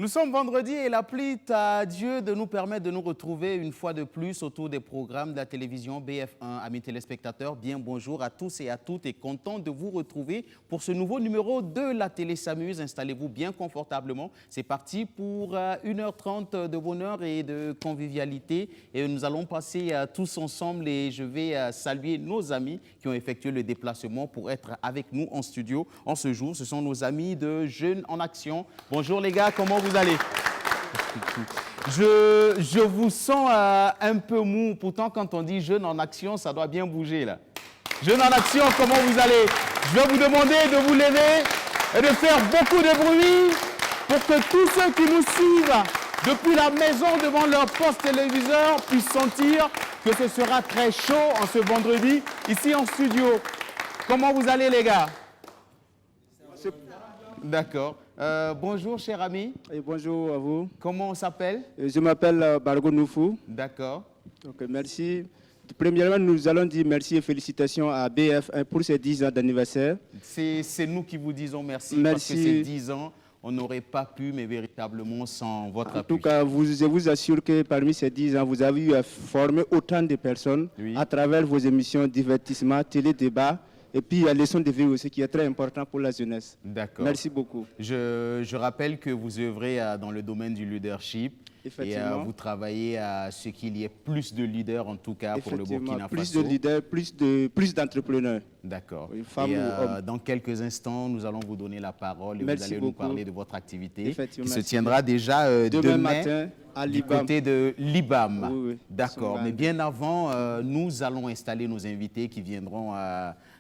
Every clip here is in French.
sommes vendredi et la pluie à Dieu de nous permettre de nous retrouver une fois de plus autour des programmes de la télévision BF1. Amis téléspectateurs, bien bonjour à tous et à toutes et content de vous retrouver pour ce nouveau numéro de la télé s'amuse. Installez-vous bien confortablement. C'est parti pour 1h30 de bonheur et de convivialité. Et nous allons passer tous ensemble et je vais saluer nos amis qui ont effectué le déplacement pour être avec nous en studio en ce jour. Ce sont nos amis de Jeunes en Action. Bonjour les gars, comment vous allez? Je vous sens un peu mou. Pourtant, quand on dit Jeunes en Action, ça doit bien bouger là. Jeunes en Action, comment vous allez? Je vais vous demander de vous lever et de faire beaucoup de bruit pour que tous ceux qui nous suivent depuis la maison devant leur poste téléviseur puissent sentir que ce sera très chaud en ce vendredi ici en studio. Comment vous allez les gars? D'accord. Bonjour, cher ami. Et bonjour à vous. Comment on s'appelle? Je m'appelle Bargo Noufou. D'accord. Donc, merci. Premièrement, nous allons dire merci et félicitations à BF1 pour ses 10 ans d'anniversaire. C'est nous qui vous disons merci, Merci. parce que ces 10 ans, on n'aurait pas pu, mais véritablement sans votre appui. En tout cas, je vous assure que parmi ces 10 ans, vous avez eu à former autant de personnes à travers vos émissions divertissement, télé-débat. Et puis, il y a leçon de vie aussi qui est très important pour la jeunesse. D'accord. Merci beaucoup. Je rappelle que vous œuvrez dans le domaine du leadership. Et vous travaillez à ce qu'il y ait plus de leaders, en tout cas, pour le Burkina Faso. Plus de leaders, plus d'entrepreneurs. D'accord. Femmes ou hommes. Dans quelques instants, nous allons vous donner la parole et Merci vous allez beaucoup. nous parler de votre activité qui se merci. tiendra déjà demain matin à du côté de l'IBAM. Oui, oui. D'accord. Mais bien avant, nous allons installer nos invités qui viendront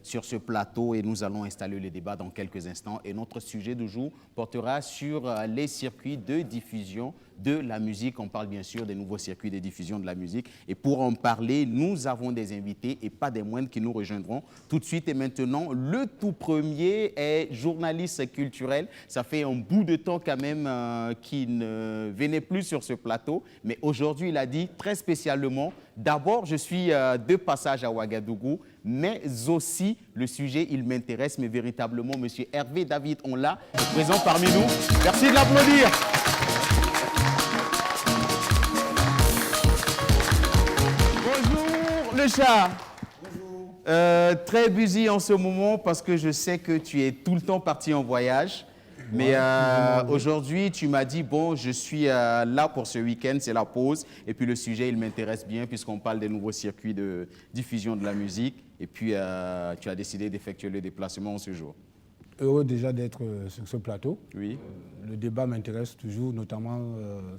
sur ce plateau et nous allons installer le débat dans quelques instants. Et notre sujet du jour portera sur les circuits de diffusion de la musique. On parle bien sûr des nouveaux circuits de diffusion de la musique. Et pour en parler, nous avons des invités et pas des moindres qui nous rejoindront tout de suite et maintenant. Le tout premier est journaliste culturel. Ça fait un bout de temps quand même qu'il ne venait plus sur ce plateau. Mais aujourd'hui, il a dit très spécialement, d'abord, je suis de passage à Ouagadougou, mais aussi le sujet, il m'intéresse, mais véritablement, monsieur Hervé David, on l'a présent parmi nous. Merci de l'applaudir. Bonjour le chat. Bonjour. Très busy en ce moment parce que je sais que tu es tout le temps parti en voyage. Mais aujourd'hui, tu m'as dit, bon, je suis là pour ce week-end, c'est la pause. Et puis le sujet, il m'intéresse bien puisqu'on parle des nouveaux circuits de diffusion de la musique. Et puis, tu as décidé d'effectuer le déplacement en ce jour. Heureux déjà d'être sur ce plateau. Oui. Le débat m'intéresse toujours, notamment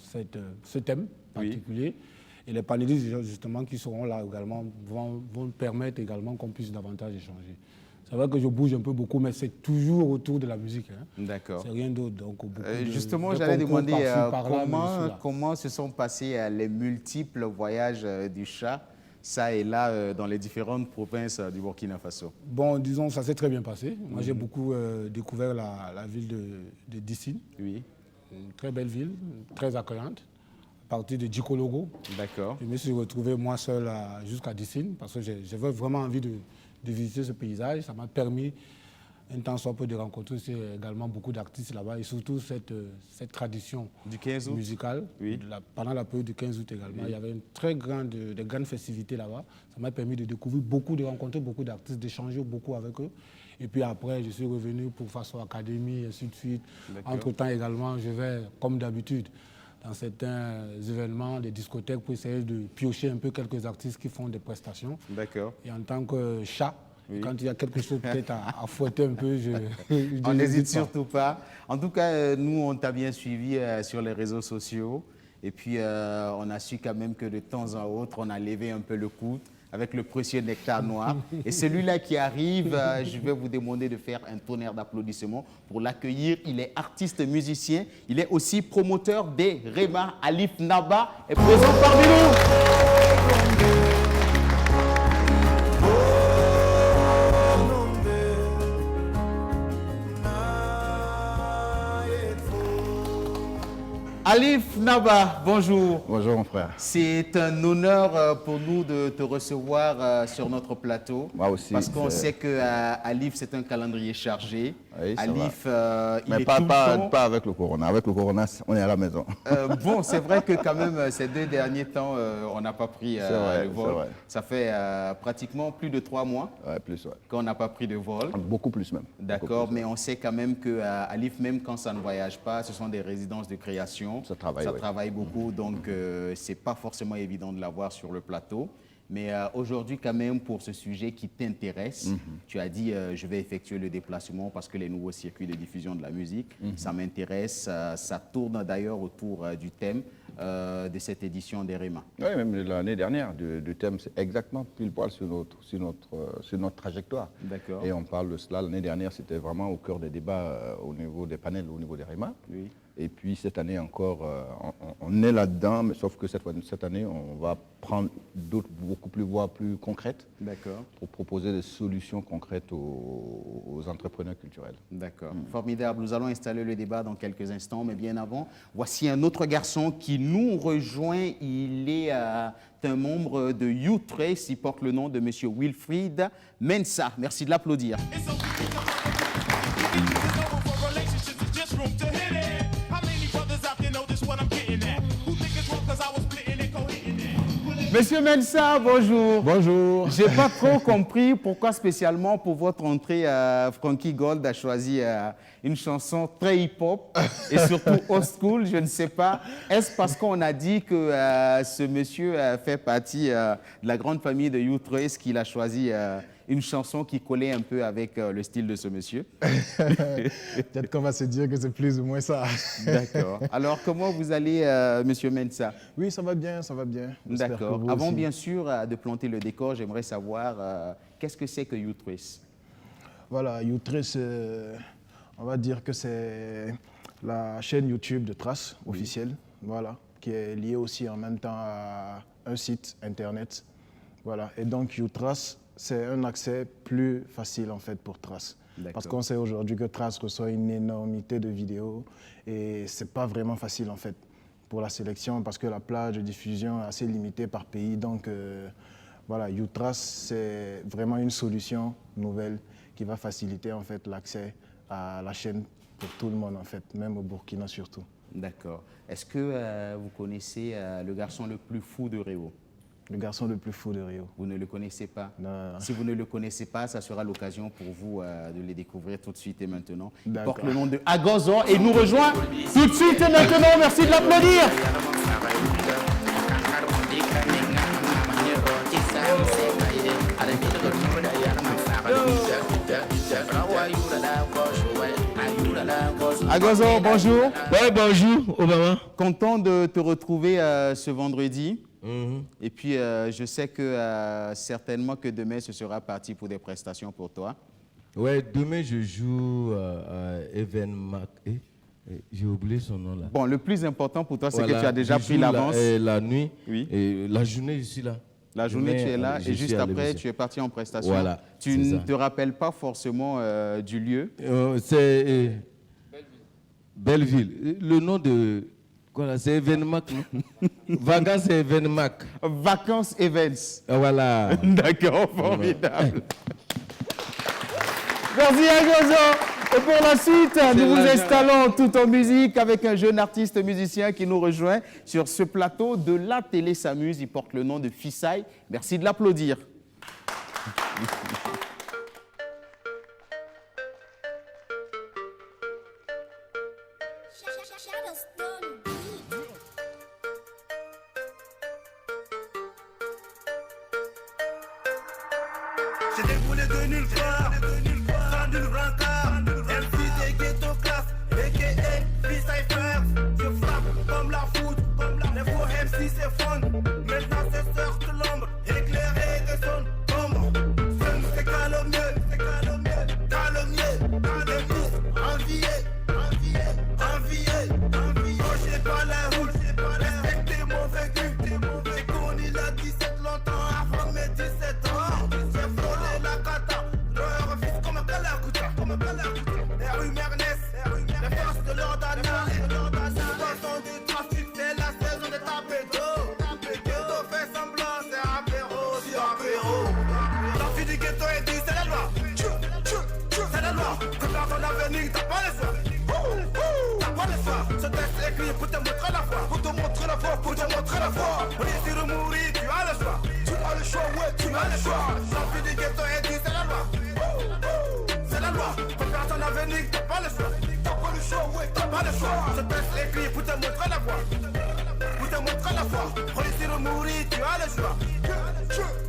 ce thème particulier. Oui. Et les panélistes, justement, qui seront là également, vont permettre également qu'on puisse davantage échanger. C'est vrai que je bouge un peu beaucoup, mais c'est toujours autour de la musique. Hein. D'accord. C'est rien d'autre. Donc, justement, j'allais demander comment se sont passés les multiples voyages du chat, ça et là, dans les différentes provinces du Burkina Faso. Bon, disons, ça s'est très bien passé. Moi, j'ai beaucoup découvert la ville de Dissine. Oui. Une très belle ville, très accueillante. À partir de Djikologo. D'accord. Je me suis retrouvé moi seul jusqu'à Dissine parce que j'avais vraiment envie de visiter ce paysage. Ça m'a permis, un temps soit peu, de rencontrer également beaucoup d'artistes là-bas et surtout cette tradition du 15 août. Musicale. Oui. Pendant la période du 15 août également, il y avait de grandes festivités là-bas. Ça m'a permis de découvrir de rencontrer beaucoup d'artistes, d'échanger beaucoup avec eux. Et puis après, je suis revenu pour Faso Academy et ainsi de suite. Entre-temps également, je vais, comme d'habitude, dans certains événements, des discothèques, pour essayer de piocher un peu quelques artistes qui font des prestations. D'accord. Et en tant que chat, quand il y a quelque chose peut-être à fouetter un peu, on n'hésite surtout pas. En tout cas, nous, on t'a bien suivi sur les réseaux sociaux. Et puis, on a su quand même que de temps en autre, on a levé un peu le coude avec le précieux nectar noir. Et celui-là qui arrive, je vais vous demander de faire un tonnerre d'applaudissements pour l'accueillir. Il est artiste musicien, il est aussi promoteur des Réma. Alif Naba est présent parmi nous. Alif Naba, bonjour. Bonjour mon frère. C'est un honneur pour nous de te recevoir sur notre plateau. Moi aussi. Parce qu'on sait que Alif, c'est un calendrier chargé. Oui, Alif, il mais est pas, tout le temps... pas avec le corona. Avec le corona, on est à la maison. Bon, c'est vrai que quand même, ces 2 derniers temps, on n'a pas pris le vol. Vrai. Ça fait pratiquement plus de 3 mois qu'on n'a pas pris de vol. Beaucoup plus même. D'accord, mais on sait quand même que Alif, même quand ça ne voyage pas, ce sont des résidences de création. Ça travaille beaucoup, donc c'est pas forcément évident de l'avoir sur le plateau. Mais aujourd'hui, quand même, pour ce sujet qui t'intéresse, tu as dit je vais effectuer le déplacement parce que les nouveaux circuits de diffusion de la musique, ça m'intéresse. Ça tourne d'ailleurs autour du thème de cette édition d'EREMA. Oui, même l'année dernière, du thème, c'est exactement pile poil sur notre trajectoire. D'accord. Et on parle de cela. L'année dernière, c'était vraiment au cœur des débats au niveau des panels, au niveau d'EREMA. Oui. Et puis cette année encore, on est là-dedans, mais sauf que cette année, on va prendre d'autres beaucoup plus voies plus concrètes pour proposer des solutions concrètes aux entrepreneurs culturels. D'accord. Formidable. Nous allons installer le débat dans quelques instants, mais bien avant, voici un autre garçon qui nous rejoint. Il est un membre de U-Trace. Il porte le nom de M. Wilfried Mensah. Merci de l'applaudir. Monsieur Mensah, bonjour. Bonjour. J'ai pas trop compris pourquoi spécialement pour votre entrée, Frankie Gold a choisi une chanson très hip-hop et surtout old school, je ne sais pas. Est-ce parce qu'on a dit que ce monsieur fait partie de la grande famille de U-Trace qu'il a choisi une chanson qui collait un peu avec le style de ce monsieur? Peut-être qu'on va se dire que c'est plus ou moins ça. D'accord. Alors, comment vous allez, monsieur Mensah? Oui, ça va bien, ça va bien. D'accord. Avant, bien sûr, de planter le décor, j'aimerais savoir qu'est-ce que c'est que U-Trace? Voilà, U-Trace, on va dire que c'est la chaîne YouTube de Trace officielle, voilà, qui est liée aussi en même temps à un site internet. Voilà. Et donc, U-Trace, c'est un accès plus facile en fait pour Trace. Parce qu'on sait aujourd'hui que Trace reçoit une énormité de vidéos et c'est pas vraiment facile en fait pour la sélection parce que la plage de diffusion est assez limitée par pays. Donc voilà, U-Trace, c'est vraiment une solution nouvelle qui va faciliter en fait l'accès à la chaîne pour tout le monde en fait, même au Burkina surtout. D'accord. Est-ce que vous connaissez le garçon le plus fou de Réau? Le garçon le plus fou de Rio. Vous ne le connaissez pas? Non. Si vous ne le connaissez pas, ça sera l'occasion pour vous de le découvrir tout de suite et maintenant. Il D'accord. porte le nom de Agozo et nous rejoint tout de suite et maintenant. Merci de l'applaudir. Agozo, bonjour. Oui, bonjour, Obama. Content de te retrouver ce vendredi. Et puis, je sais que certainement que demain, ce sera parti pour des prestations pour toi. Ouais, demain, je joue à Evenmac. J'ai oublié son nom là. Bon, le plus important pour toi, c'est Voilà, que tu as déjà je pris joue l'avance. la nuit, Oui. et la journée, je suis là. La journée, Demain, tu es là je et suis juste à après, l'émission. tu es parti en prestation. Voilà, Tu c'est ne ça. te rappelles pas forcément du lieu. C'est Belleville. Le nom de... Quoi là? C'est Evenmac, non? Vacances, c'est Evenmac. Vacances Events. Voilà. D'accord, formidable. Merci Agozo. Et pour la suite, nous vous installons tout en musique avec un jeune artiste musicien qui nous rejoint sur ce plateau de la télé s'amuse. Il porte le nom de Fissai. Merci de l'applaudir. J'ai déboulé de nulle part, sans nul rencard. MC des ghetto class, a.k.a. Fissai First. Je frappe comme la foot, les faux MC s'effondrent. Maintenant c'est sœur de l'ombre, éclairé de son ombre. Seul c'est calomnieux, envié. Gaucher par la route, respectez mon vécu. J'ai connu la 17 longtemps avant mes 17 ans. J'ai frôlé la cata, leur fils comme un Kalakuta. Les rues Mernès, les forces de l'ordre. Poisson du trafic. écrit pour te montrer la foi. Pour te montrer la foi, pour te montrer la foi. On est sur le mourir, tu as le choix. Tu as le choix, ouais, tu as le choix. La vie du ghetto est dit, c'est la loi. C'est la loi. Pour faire ton avenir, t'as pas le choix. T'as pas le choix, ouais, t'as pas le choix. Ce texte écrit pour te montrer la foi. Pour te montrer la foi. On est sur le mourir, tu as le choix.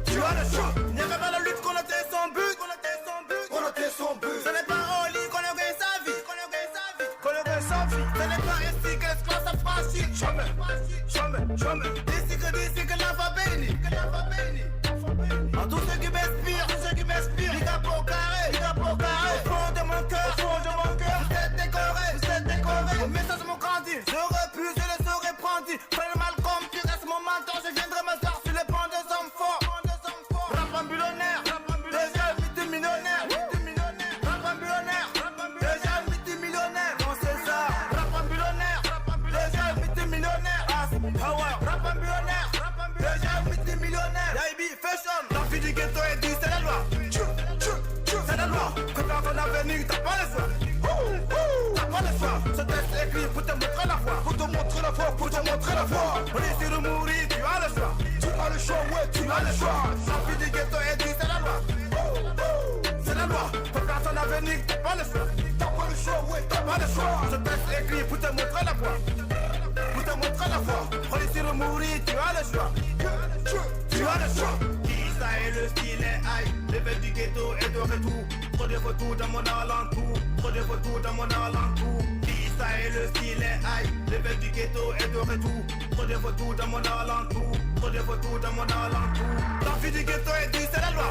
Tu as le choix. Il n'y avait pas la lutte qu'on était son but. On était son but. Ce n'est pas au lit qu'on a gagné sa vie. Qu'on a gagné sa vie. Ce n'est pas ici que l'esclave ça franchit. Jamais. D'ici que la va béni. En tous ceux qui m'inspirent. Les gars pour carré. Au fond de mon cœur. Vous êtes décoré. Au message mon grandi. J'aurais pu, je les aurais pris. Fais le mal comme tu restes mon mentor. Je viendrai m'asseoir sur les bancs des hommes forts. Rap ambulonnaire. Déjà multimillionnaire. Rap ambulonnaire. Déjà multimillionnaire. Non c'est ça. Rap ambulonnaire. Déjà multimillionnaire. Power. Rap ambulonnaire. Déjà multimillionnaire. Yaibi fashion. La vie du ghetto est dit c'est la loi. C'est la loi. Prépare ton avenir, t'as pas le choix. T'as pas le choix. Ce texte est écrit pour te montrer la foi. Pour te montrer la foi, pour te montrer la foi. On est sur le mourir, tu as le choix. Tu as le choix, ouais, tu as le choix. La vie du ghetto est dit c'est la loi. C'est la loi. Prépare ton avenir, t'as pas le choix. T'as pas le choix, ouais, t'as pas le choix. Ce texte est écrit pour te montrer la foi. Pour te montrer la foi. On est sur le mourir, tu as le choix. Tu as le choix. Ça est le style est high. L'éveil du ghetto est de retour. Trop de retour dans mon alentour. Ça est le style est high. L'éveil du ghetto est de retour. Trop de retour dans mon alentour. La vie du ghetto est dit c'est la loi.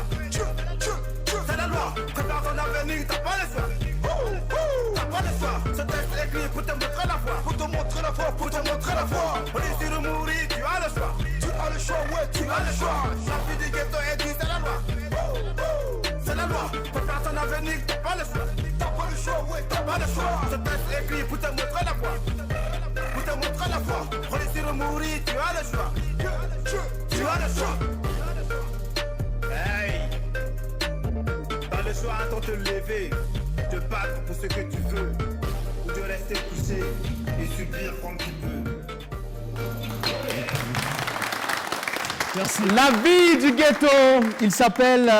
C'est la loi. Prépare ton avenir, t'as pas le choix. T'as pas le choix. Ce texte est écrit pour te montrer la foi. Pour te montrer la foi, pour te montrer la foi. On est sur le mourir, tu as le choix. Tu as le choix, ouais, tu as le choix. La vie du ghetto est dit c'est la loi. C'est la loi. Prépare ton avenir, t'as pas le choix. T'as pas le choix, ouais, t'as pas le choix. Ce texte est écrit pour te montrer la foi. Pour te montrer la foi. On est sur le mourir, tu as le choix. Tu as le choix. Hey. T'as le choix à te lever, te battre pour ce que tu veux, ou de rester couché et subir comme tu peux. Merci. La vie du ghetto, il s'appelle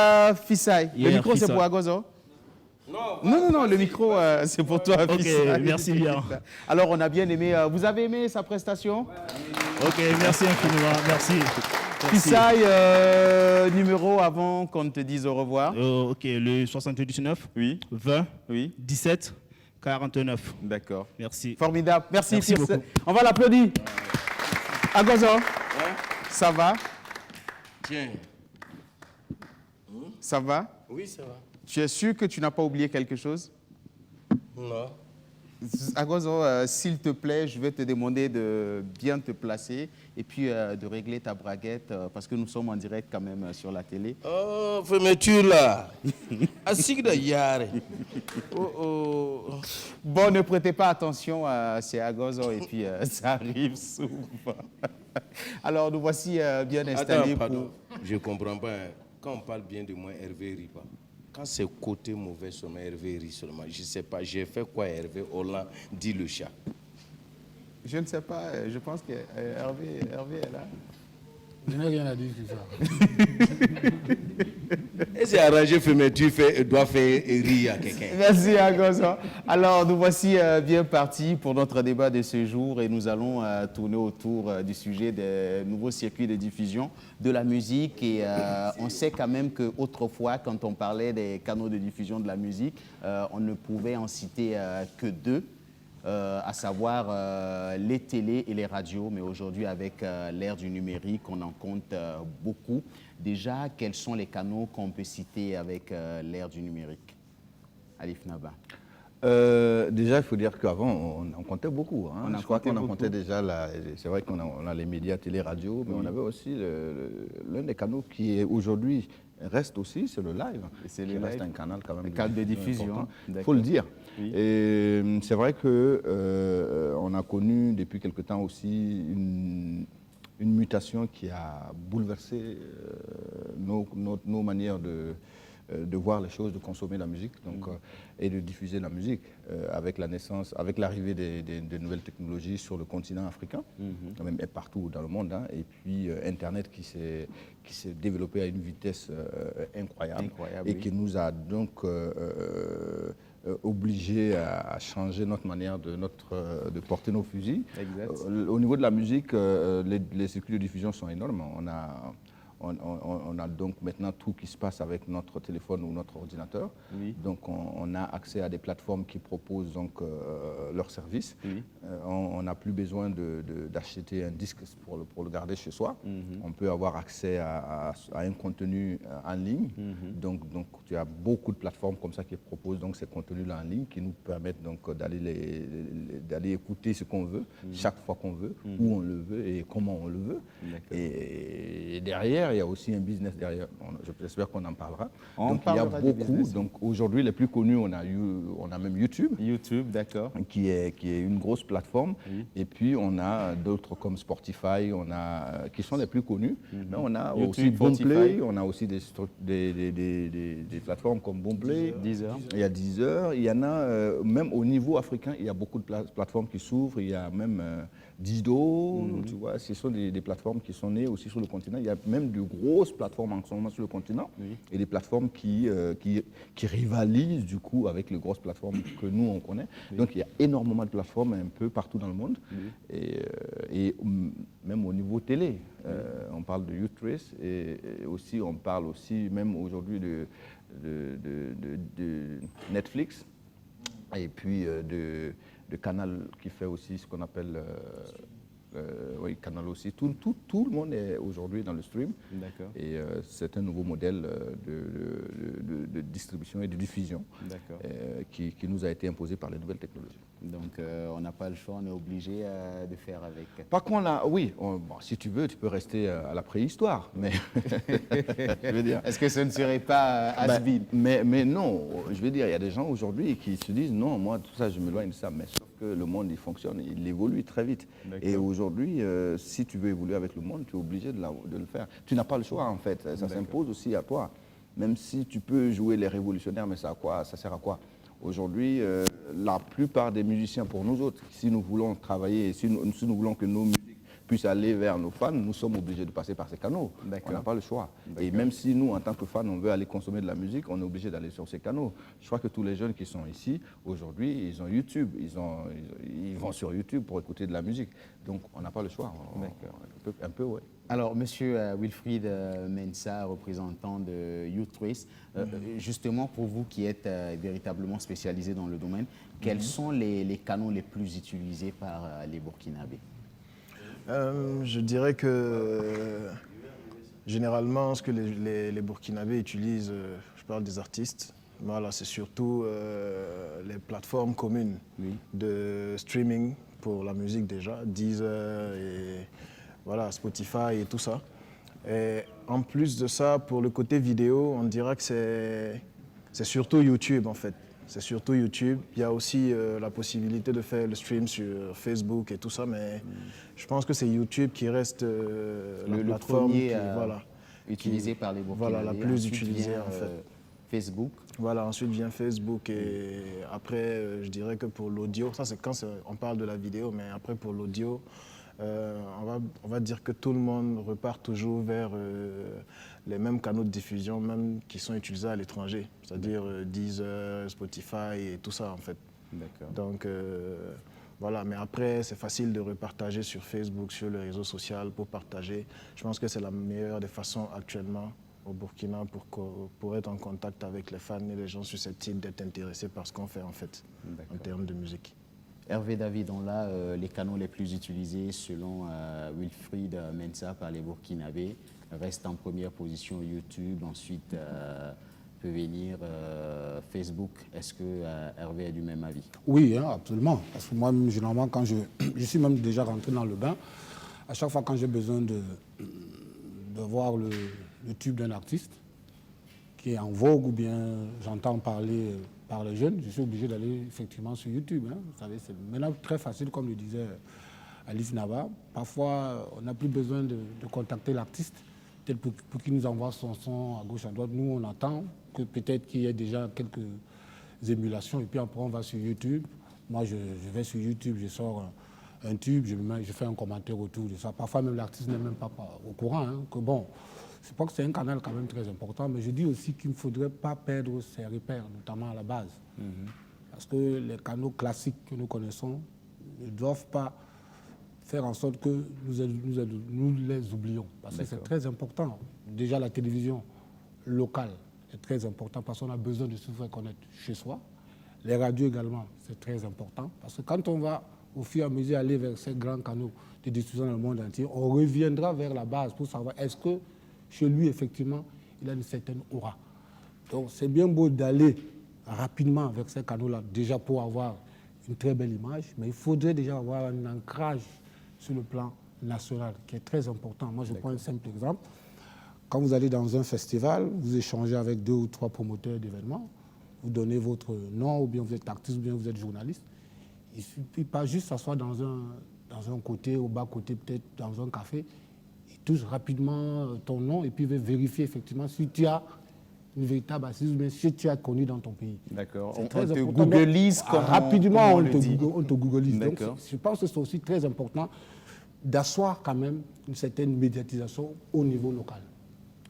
Fissaï. Le micro c'est pour Agozo? Non, le micro c'est pour toi, Fissaï. Ok, merci bien. Alors on a bien aimé, vous avez aimé sa prestation? Ok, merci infiniment, merci. Fissaï, numéro avant qu'on te dise au revoir. Ok, le 79, oui. 20, oui. 17, 49. D'accord. Merci. Formidable. Merci beaucoup. On va l'applaudir. Agozo, ça va? Tiens. Ça va? Oui, ça va. Tu es sûr que tu n'as pas oublié quelque chose? Non. Agozo, s'il te plaît, je vais te demander de bien te placer et puis de régler ta braguette parce que nous sommes en direct quand même sur la télé. Oh, fermeture là. Assis de yare. Bon, ne prêtez pas attention, c'est Agozo et puis ça arrive souvent. Alors, nous voici bien installés. Attends, pardon. Je ne comprends pas. Quand on parle bien de moi, Hervé rit pas. Quand c'est côté mauvais seulement, Hervé rit seulement. Je ne sais pas, j'ai fait quoi Hervé Hollande, dit le chat. Je ne sais pas, je pense que Hervé est là. Je n'ai rien à dire sur ça. Et c'est arrangé, fermeture, doit faire rire à quelqu'un. Merci Agozo. Alors, nous voici bien partis pour notre débat de ce jour et nous allons tourner autour du sujet des nouveaux circuits de diffusion de la musique. Et on sait quand même qu'autrefois, quand on parlait des canaux de diffusion de la musique, on ne pouvait en citer que deux. À savoir les télés et les radios, mais aujourd'hui avec l'ère du numérique, on en compte beaucoup. Déjà, quels sont les canaux qu'on peut citer avec l'ère du numérique? Alif Naba. Déjà, il faut dire qu'avant, on en comptait beaucoup. Hein. Je crois qu'on en comptait déjà, c'est vrai qu'on a les médias télé, radio, mais on avait aussi l'un des canaux qui aujourd'hui reste aussi, c'est le live. C'est le reste un canal quand même. Un canal de diffusion. Il faut le dire. Oui. Et c'est vrai qu'on a connu depuis quelque temps aussi une mutation qui a bouleversé nos manières de voir les choses, de consommer la musique donc, et de diffuser la musique avec la naissance, avec l'arrivée des nouvelles technologies sur le continent africain, même partout dans le monde, hein, et puis Internet qui s'est développé à une vitesse incroyable et qui nous a donc obligés à changer notre manière de porter nos fusils. Au niveau de la musique, les circuits de diffusion sont énormes. On a donc maintenant tout qui se passe avec notre téléphone ou notre ordinateur. Oui. Donc on a accès à des plateformes qui proposent donc leurs services. Oui. On n'a plus besoin d'acheter un disque pour le garder chez soi. On peut avoir accès à un contenu en ligne. Donc il y a beaucoup de plateformes comme ça qui proposent donc ces contenus-là en ligne qui nous permettent donc d'aller écouter ce qu'on veut, chaque fois qu'on veut, où on le veut et comment on le veut. Et derrière, il y a aussi un business derrière. J'espère qu'on en parlera. Donc il y a beaucoup. Donc aujourd'hui, les plus connus, on a même YouTube. YouTube, d'accord. Qui est une grosse plateforme. Oui. Et puis on a d'autres comme Spotify, qui sont les plus connus. Mais on a YouTube, aussi Boomplay, on a aussi des plateformes comme Boomplay. Deezer. Il y a Deezer. Il y en a même au niveau africain, il y a beaucoup de plateformes qui s'ouvrent. Il y a même Dido, tu vois, ce sont des plateformes qui sont nées aussi sur le continent. Il y a même de grosses plateformes en ce moment sur le continent et des plateformes qui rivalisent du coup avec les grosses plateformes que nous on connaît. Donc il y a énormément de plateformes un peu partout dans le monde et même au niveau télé. On parle de YouTrace et aussi on parle aussi même aujourd'hui de Netflix et puis de Canal qui fait aussi ce qu'on appelle Canal aussi. Tout le monde est aujourd'hui dans le stream. Et c'est un nouveau modèle de distribution et de diffusion qui nous a été imposé par les nouvelles technologies. Donc on n'a pas le choix, on est obligé de faire avec. Par contre, si tu veux, tu peux rester à la préhistoire. Mais je veux dire, est-ce que ce ne serait pas has-been? Mais non, je veux dire, il y a des gens aujourd'hui qui se disent non, moi tout ça, je m'éloigne de ça. Mais sauf que le monde, il fonctionne, il évolue très vite. Et aujourd'hui, si tu veux évoluer avec le monde, tu es obligé de le faire. Tu n'as pas le choix en fait, ça s'impose aussi à toi. Même si tu peux jouer les révolutionnaires, mais ça sert à quoi? Aujourd'hui, la plupart des musiciens, pour nous autres, si nous voulons travailler, si nous voulons que nos musiques puissent aller vers nos fans, nous sommes obligés de passer par ces canaux. On n'a pas le choix. Et même si nous, en tant que fans, on veut aller consommer de la musique, on est obligé d'aller sur ces canaux. Je crois que tous les jeunes qui sont ici, aujourd'hui, ils ont YouTube. Ils vont sur YouTube pour écouter de la musique. Donc, on n'a pas le choix. Un peu, oui. Alors, Monsieur Wilfried Mensah, représentant de YouTrace, justement pour vous qui êtes véritablement spécialisé dans le domaine, quels sont les canaux les plus utilisés par les Burkinabés? Je dirais que généralement, ce que les Burkinabés utilisent, je parle des artistes, voilà, c'est surtout les plateformes communes de streaming pour la musique déjà, Deezer et voilà, Spotify et tout ça. Et en plus de ça, pour le côté vidéo, on dira que c'est surtout YouTube en fait. C'est surtout YouTube. Il y a aussi la possibilité de faire le stream sur Facebook et tout ça, mais je pense que c'est YouTube qui reste la plateforme utilisée par les Burkinabés. Voilà, la plus utilisée en fait. Facebook. Voilà, ensuite vient Facebook et après, je dirais que pour l'audio, ça c'est quand on parle de la vidéo, mais après pour l'audio, on va dire que tout le monde repart toujours vers les mêmes canaux de diffusion, même qui sont utilisés à l'étranger, c'est-à-dire Deezer, Spotify et tout ça en fait. D'accord. Donc voilà, mais après c'est facile de repartager sur Facebook, sur le réseau social pour partager. Je pense que c'est la meilleure des façons actuellement au Burkina pour être en contact avec les fans et les gens susceptibles d'être intéressés par ce qu'on fait en fait, en termes de musique. Hervé David, on a les canaux les plus utilisés selon Wilfried Mensah par les Burkinabés. Reste en première position YouTube, ensuite peut venir Facebook. Est-ce que Hervé est du même avis? Oui, hein, absolument. Parce que moi, généralement, quand je suis même déjà rentré dans le bain, à chaque fois quand j'ai besoin de voir le tube d'un artiste qui est en vogue ou bien j'entends parler par les jeunes, je suis obligé d'aller effectivement sur YouTube. Hein. Vous savez, c'est maintenant très facile, comme le disait Alice Nava. Parfois, on n'a plus besoin de contacter l'artiste, peut-être pour qu'il nous envoie son son à gauche, à droite. Nous, on attend que peut-être qu'il y ait déjà quelques émulations, et puis après on va sur YouTube. Moi, je vais sur YouTube, je sors un tube, je fais un commentaire autour de ça. Parfois, même l'artiste n'est même pas au courant. Hein, que bon, c'est pas que c'est un canal quand même très important, mais je dis aussi qu'il ne faudrait pas perdre ses repères, notamment à la base. Parce que les canaux classiques que nous connaissons ne doivent pas faire en sorte que nous les oublions. Parce que c'est très important. Déjà, la télévision locale est très importante parce qu'on a besoin de se faire connaître chez soi. Les radios également, c'est très important. Parce que quand on va au fur et à mesure aller vers ces grands canaux de diffusion dans le monde entier, on reviendra vers la base pour savoir est-ce que chez lui, effectivement, il a une certaine aura. Donc c'est bien beau d'aller rapidement vers ces canaux-là, déjà pour avoir une très belle image, mais il faudrait déjà avoir un ancrage sur le plan national, qui est très important. Moi, je prends un simple exemple. Quand vous allez dans un festival, vous échangez avec 2 ou 3 promoteurs d'événements, vous donnez votre nom, ou bien vous êtes artiste, ou bien vous êtes journaliste. Il ne suffit pas juste s'asseoir dans un côté, au bas-côté, peut-être dans un café. Il touche rapidement ton nom et puis il va vérifier effectivement si tu as une véritable assise, mais si tu as connu dans ton pays. D'accord. On te googleise comme rapidement, on te googleise. Donc, je pense que c'est aussi très important d'asseoir quand même une certaine médiatisation au niveau local.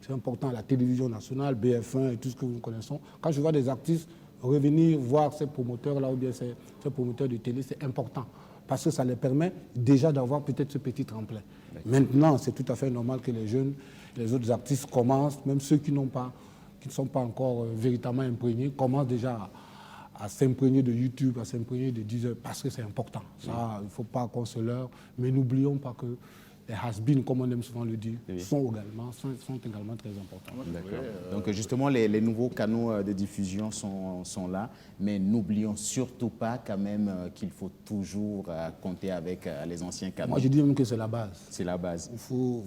C'est important, la télévision nationale, BF1 et tout ce que nous connaissons. Quand je vois des artistes revenir voir ces promoteurs-là ou bien ces promoteurs de télé, c'est important. Parce que ça les permet déjà d'avoir peut-être ce petit tremplin. Maintenant, c'est tout à fait normal que les jeunes, les autres artistes commencent, même ceux qui ne sont pas encore véritablement imprégnés, commencent déjà à s'imprégner de YouTube, à s'imprégner de Deezer, parce que c'est important. Ça, il ne faut pas qu'on se leurre, mais n'oublions pas que les has-been, comme on aime souvent le dire, sont également très importants. Donc justement, les nouveaux canaux de diffusion sont là, mais n'oublions surtout pas quand même qu'il faut toujours compter avec les anciens canaux. Moi, je dis même que c'est la base. C'est la base. Il faut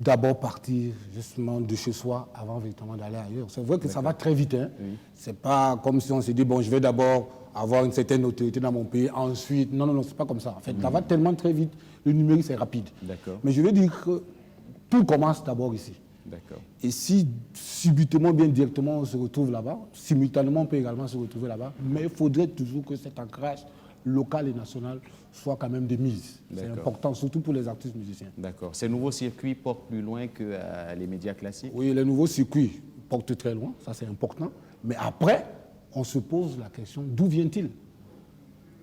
d'abord partir justement de chez soi avant véritablement d'aller ailleurs. C'est vrai que ça va très vite. Hein. C'est pas comme si on se dit, bon, je vais d'abord avoir une certaine autorité dans mon pays, ensuite... Non, c'est pas comme ça. En fait, ça va tellement très vite. Le numérique, c'est rapide. Mais je veux dire que tout commence d'abord ici. Et si subitement, bien directement, on se retrouve là-bas, simultanément, on peut également se retrouver là-bas, mais il faudrait toujours que cet ancrage local et national soit quand même de mise. C'est important, surtout pour les artistes musiciens. D'accord. Ces nouveaux circuits portent plus loin que les médias classiques? Oui, les nouveaux circuits portent très loin, ça c'est important. Mais après, on se pose la question, d'où vient-il?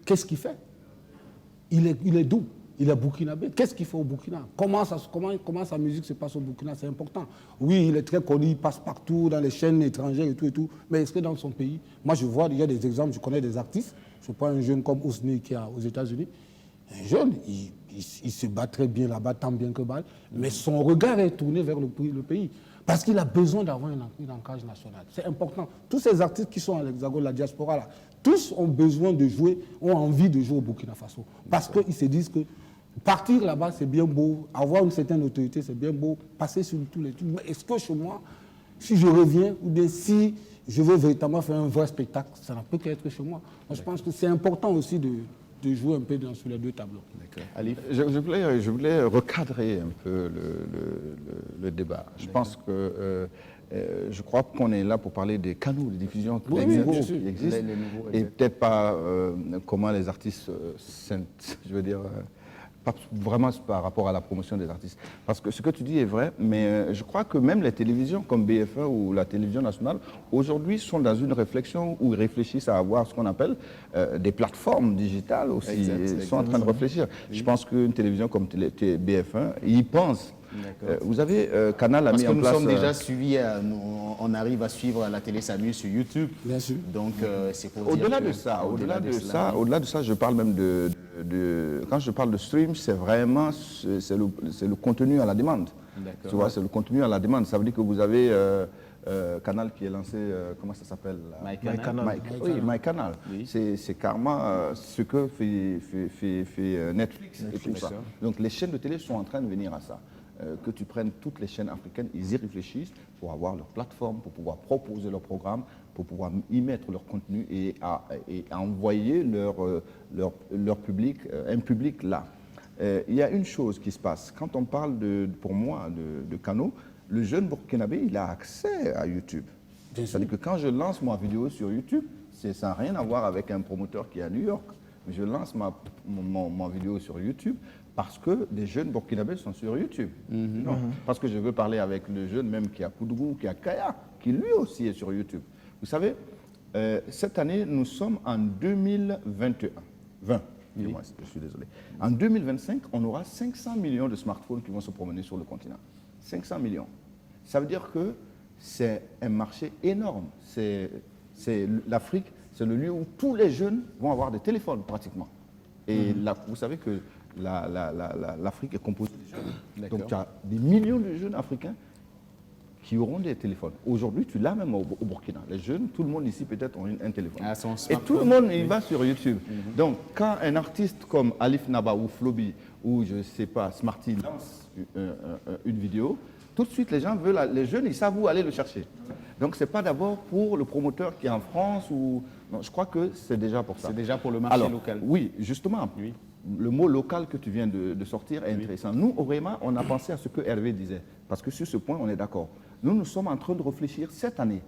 Qu'est-ce qu'il fait? Il est d'où? Il est burkinabé. Qu'est-ce qu'il fait au Burkina? Comment sa musique se passe au Burkina? C'est important. Oui, il est très connu, il passe partout dans les chaînes étrangères et tout. Mais est-ce que dans son pays, moi je vois, il y a des exemples, je connais des artistes. Je prends un jeune comme Ousni qui est aux États-Unis. Un jeune, il se bat très bien là-bas, tant bien que mal. Mais son regard est tourné vers le pays. Parce qu'il a besoin d'avoir un ancrage national. C'est important. Tous ces artistes qui sont à l'Hexagone, la diaspora, là, tous ont besoin de jouer, ont envie de jouer au Burkina Faso. Parce qu'ils se disent que partir là-bas, c'est bien beau, avoir une certaine autorité, c'est bien beau, passer sur tous les trucs. Mais est-ce que chez moi, si je reviens, ou bien si je veux véritablement faire un vrai spectacle, ça ne peut qu'être chez moi. Moi, je pense que c'est important aussi de jouer un peu sur les deux tableaux. Ali, je voulais recadrer un peu le débat. Je pense que je crois qu'on est là pour parler des canaux de diffusion qui existent et peut-être pas comment les artistes, je veux dire, pas vraiment par rapport à la promotion des artistes. Parce que ce que tu dis est vrai, mais je crois que même les télévisions comme BF1 ou la télévision nationale, aujourd'hui, sont dans une réflexion où ils réfléchissent à avoir ce qu'on appelle des plateformes digitales aussi. Ils sont en train de réfléchir. Je pense qu'une télévision comme BF1, ils y pensent. Vous avez Canal a mis en place... Parce que nous sommes déjà suivis, on arrive à suivre la télé Samu sur YouTube. Bien sûr. Donc c'est pour au-delà dire de ça, au-delà de ça, je parle même quand je parle de stream, c'est vraiment c'est le contenu à la demande. Tu vois, c'est le contenu à la demande. Ça veut dire que vous avez Canal qui est lancé, comment ça s'appelle? MyCanal. Oui. C'est carrément ce que fait Netflix et tout ça. Donc les chaînes de télé sont en train de venir à ça. Que tu prennes toutes les chaînes africaines, ils y réfléchissent pour avoir leur plateforme, pour pouvoir proposer leur programme, pour pouvoir y mettre leur contenu et à envoyer leur public, un public là. Il y a une chose qui se passe. Quand on parle, pour moi, de canaux, le jeune burkinabé, il a accès à YouTube. C'est-à-dire que quand je lance ma vidéo sur YouTube, ça n'a rien à voir avec un promoteur qui est à New York. Je lance ma vidéo sur YouTube parce que des jeunes burkinabés sont sur YouTube. Non, parce que je veux parler avec le jeune même qui est à Koudougou, qui est à Kaya, qui lui aussi est sur YouTube. Vous savez, cette année, nous sommes en 2021. 20, dis-moi, je suis désolé. En 2025, on aura 500 millions de smartphones qui vont se promener sur le continent. 500 millions. Ça veut dire que c'est un marché énorme. L'Afrique, c'est le lieu où tous les jeunes vont avoir des téléphones pratiquement. Et là, vous savez que l'Afrique est composée de jeunes. Donc il y a des millions de jeunes africains qui auront des téléphones. Aujourd'hui, tu l'as même au Burkina. Les jeunes, tout le monde ici peut-être ont un téléphone. Et tout le monde, il va sur YouTube. Donc quand un artiste comme Alif Naba ou Flobi ou je ne sais pas, Smarty lance une vidéo, tout de suite, les jeunes, ils savent où aller le chercher. Donc, ce n'est pas d'abord pour le promoteur qui est en France ou... Non, je crois que c'est déjà pour ça. C'est déjà pour le marché local. Oui, justement. Oui. Le mot local que tu viens de sortir est intéressant. Nous, au REMA, on a pensé à ce que Hervé disait. Parce que sur ce point, on est d'accord. Nous sommes en train de réfléchir cette année